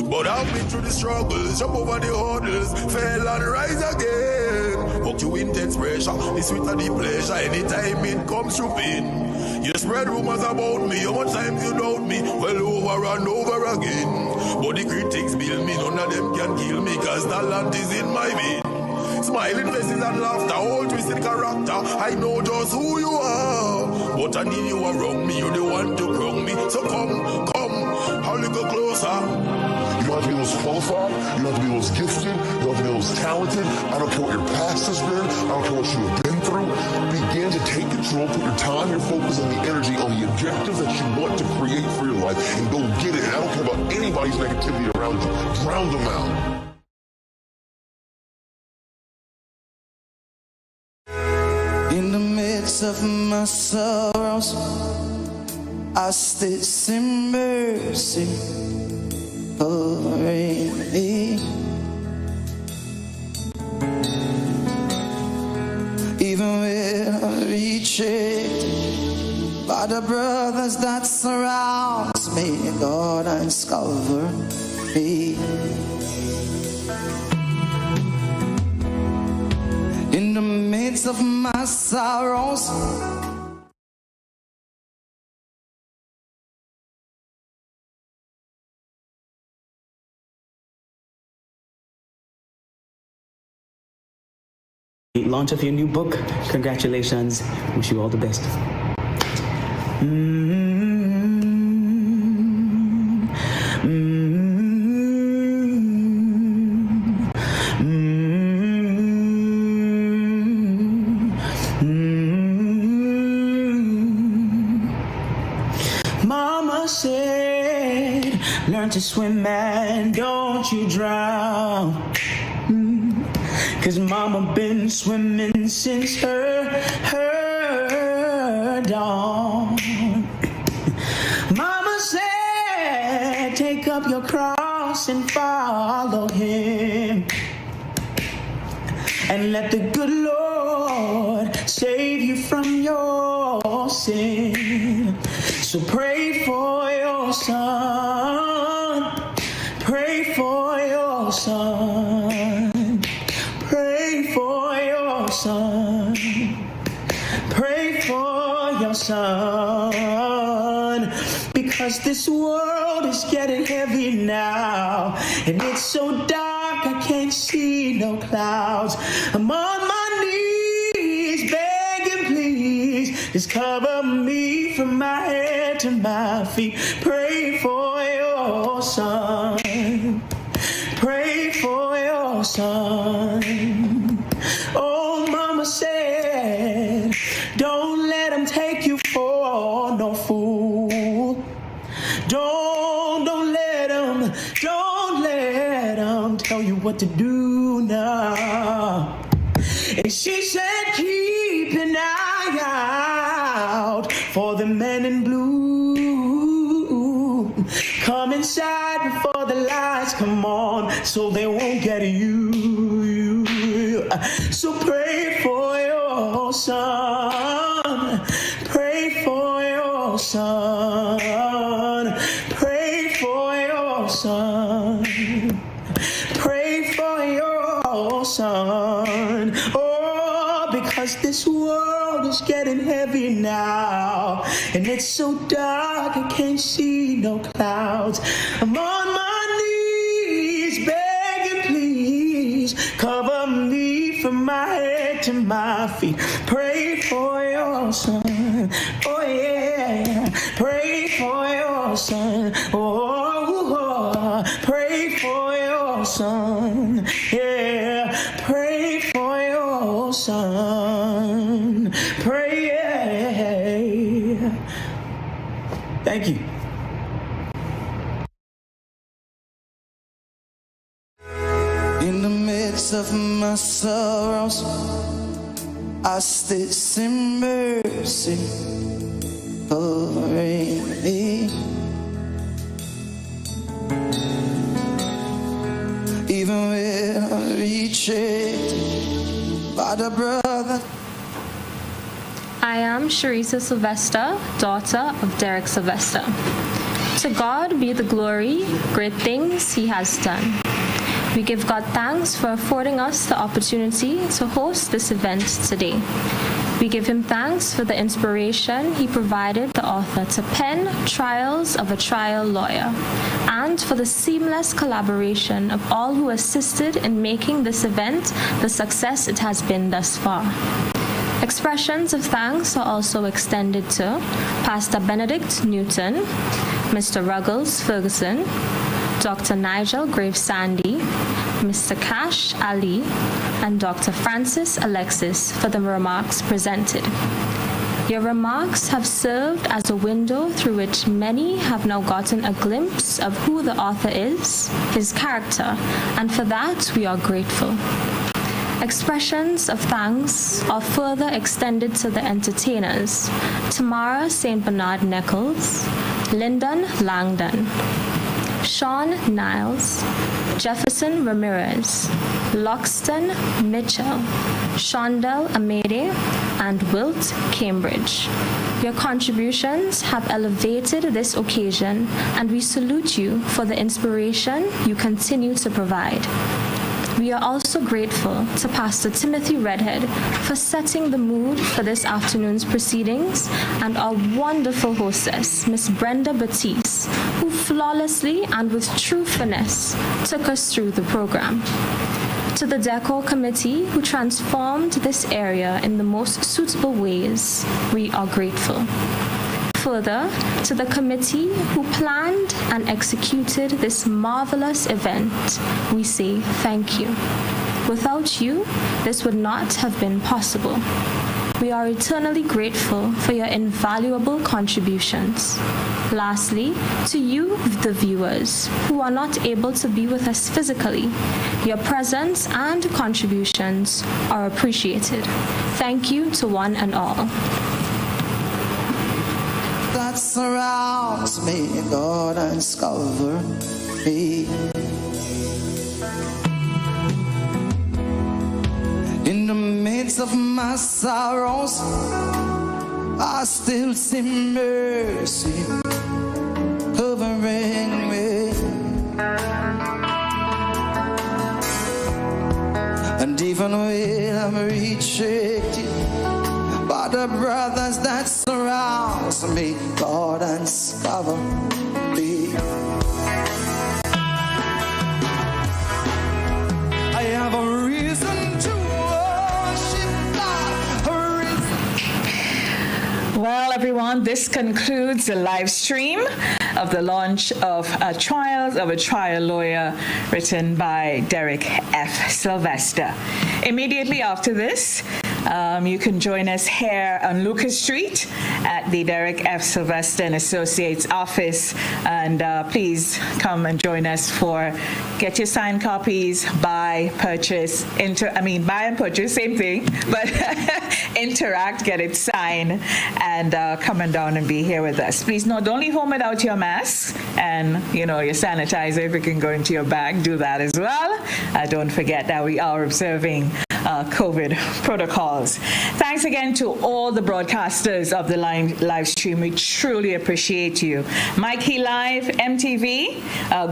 But I've been through the struggles, jump over the hurdles, fell and rise again. Walk you intense pressure, the sweeter the pleasure, anytime it comes through pain. You spread rumors about me, how much times you doubt me, well over and over again. But the critics build me, none of them can kill me, cause talent is in my vein. Smiling faces and laughter, all twisted character, I know just who you are. But I need you around me, you're the one to crown me. So come, a little closer. You don't have to be the most qualified, you don't have to be the most gifted, you don't have to be the most talented. I don't care what your past has been, I don't care what you have been through. Begin to take control, put your time, your focus, and the energy on the objectives that you want to create for your life, and go get it. And I don't care about anybody's negativity around you. Drown them out. In the midst of my sorrows, I still see mercy covering me. Even when I'm betrayed by the brothers that surrounds me, God has covered me. In the midst of my sorrows, launch of your new book. Congratulations. Wish you all the best. Mama said, learn to swim and don't you drown. 'Cause mama been swimming since her dawn. Mama said, take up your cross and follow him. And let the good Lord save you from your sin. So pray for your son. Pray for your son. Pray for your son. Pray for your son. Because this world is getting heavy now. And it's so dark I can't see no clouds. I'm on my knees begging please. Just cover me from my head to my feet. Pray for your son. Pray for your son. Oh, mama said, don't let him take you for no fool. Don't let him tell you what to do now. And she said, keep an eye out for the men in blue. Come inside before the lights come on, so they won't get you. So pray for your son. Pray for your son. Pray for your son. this world is getting heavy now, and it's so dark I can't see no clouds. I'm on my knees begging, please cover me from my head to my feet. Pray for your son, oh yeah. Pray for your son, oh, pray for your son, yeah. Pray for your son, pray. Thank you. In the midst of my sorrows, I still see mercy covering me. Even when I'm rejected by the brother. I am Sharisa Sylvester, daughter of Derick Sylvester. To God be the glory, great things He has done. We give God thanks for affording us the opportunity to host this event today. We give Him thanks for the inspiration He provided the author to pen Trials of a Trial Lawyer, and for the seamless collaboration of all who assisted in making this event the success it has been thus far. Expressions of thanks are also extended to Pastor Benedict Newton, Mr. Ruggles Ferguson, Dr. Nigel Graves Sandy, Mr. Cash Ali, and Dr. Francis Alexis for the remarks presented. Your remarks have served as a window through which many have now gotten a glimpse of who the author is, his character, and for that we are grateful. Expressions of thanks are further extended to the entertainers, Tamara St. Bernard Nichols, Lyndon Langdon, Sean Niles, Jefferson Ramirez, Loxton Mitchell, Shondell Amede, and Wilt Cambridge. Your contributions have elevated this occasion, and we salute you for the inspiration you continue to provide. We are also grateful to Pastor Timothy Redhead for setting the mood for this afternoon's proceedings, and our wonderful hostess, Miss Brenda Batiste, who flawlessly and with true finesse took us through the program. To the Decor Committee, who transformed this area in the most suitable ways, we are grateful. Further, to the committee who planned and executed this marvelous event, we say thank you. Without you, this would not have been possible. We are eternally grateful for your invaluable contributions. Lastly, to you, the viewers, who are not able to be with us physically, your presence and contributions are appreciated. Thank you to one and all. That surrounds me, God, and cover me. In the midst of my sorrows, I still see mercy covering me. And even when I'm rejected by the brothers that surrounds me, God, and cover me. I have a reason to worship God. Well, everyone, this concludes the live stream of the launch of Trials of a Trial Lawyer, written by Derick F. Sylvester. Immediately after this, you can join us here on Lucas Street at the Derick F. Sylvester and Associates office, and please come and join us for get your signed copies, buy, purchase, buy and purchase, same thing, but interact, get it signed, and come on down and be here with us. Please don't leave home without your mask and your sanitizer. If it can go into your bag, do that as well. Don't forget that we are observing COVID protocols. Thanks again to all the broadcasters of the live stream. We truly appreciate you. Mikey Live, MTV,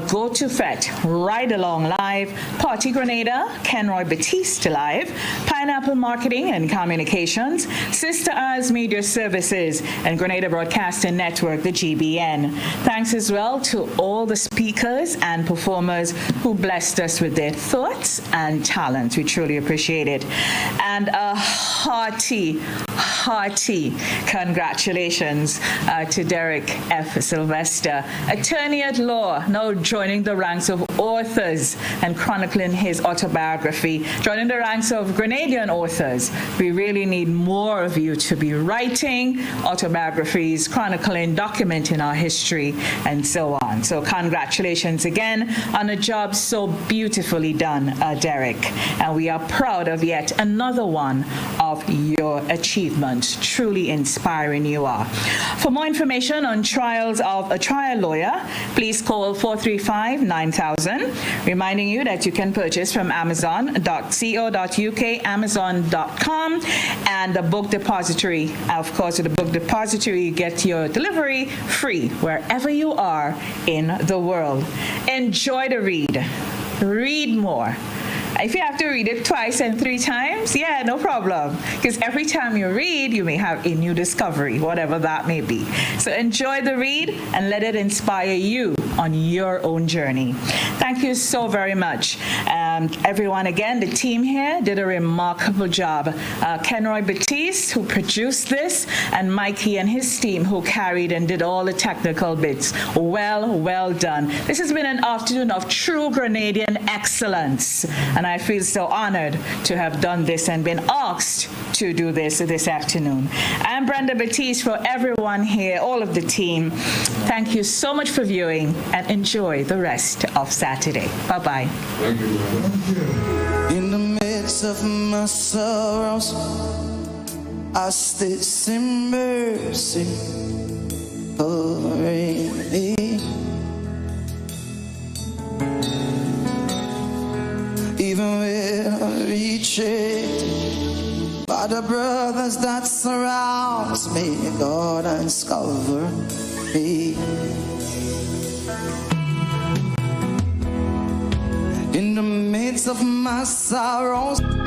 Go to Fet, Ride Along Live, Party Grenada, Kenroy Batiste Live, Pineapple Marketing and Communications, Sister Oz Media Services, and Grenada Broadcasting Network, the GBN. Thanks as well to all the speakers and performers who blessed us with their thoughts and talents. We truly appreciate it. And a hearty congratulations to Derick F. Sylvester, attorney at law, now joining the ranks of authors and chronicling his autobiography, joining the ranks of Grenadian authors. We really need more of you to be writing autobiographies, chronicling, documenting our history, and so on. So congratulations again on a job so beautifully done, Derick. And we are proud of yet another one of your achievements. Truly inspiring you are. For more information on Trials of a Trial Lawyer, please call 435-9000, reminding you that you can purchase from amazon.co.uk, amazon.com, and the Book Depository. Of course, with the Book Depository, you get your delivery free wherever you are in the world. Enjoy the read. Read more. If you have to read it twice and 3 times, yeah, no problem. Because every time you read, you may have a new discovery, whatever that may be. So enjoy the read and let it inspire you on your own journey. Thank you so very much. Everyone, again, the team here did a remarkable job. Kenroy Batiste, who produced this, and Mikey and his team, who carried and did all the technical bits. Well done. This has been an afternoon of true Grenadian excellence. And I feel so honored to have done this and been asked to do this afternoon. I'm Brenda Batiste. For everyone here, all of the team, thank you so much for viewing and enjoy the rest of Saturday. Bye-bye. Thank you. In the midst of my sorrows, I still see mercy covering me. Even when rejected by the brothers that surround me, God has covered me. In the midst of my sorrows,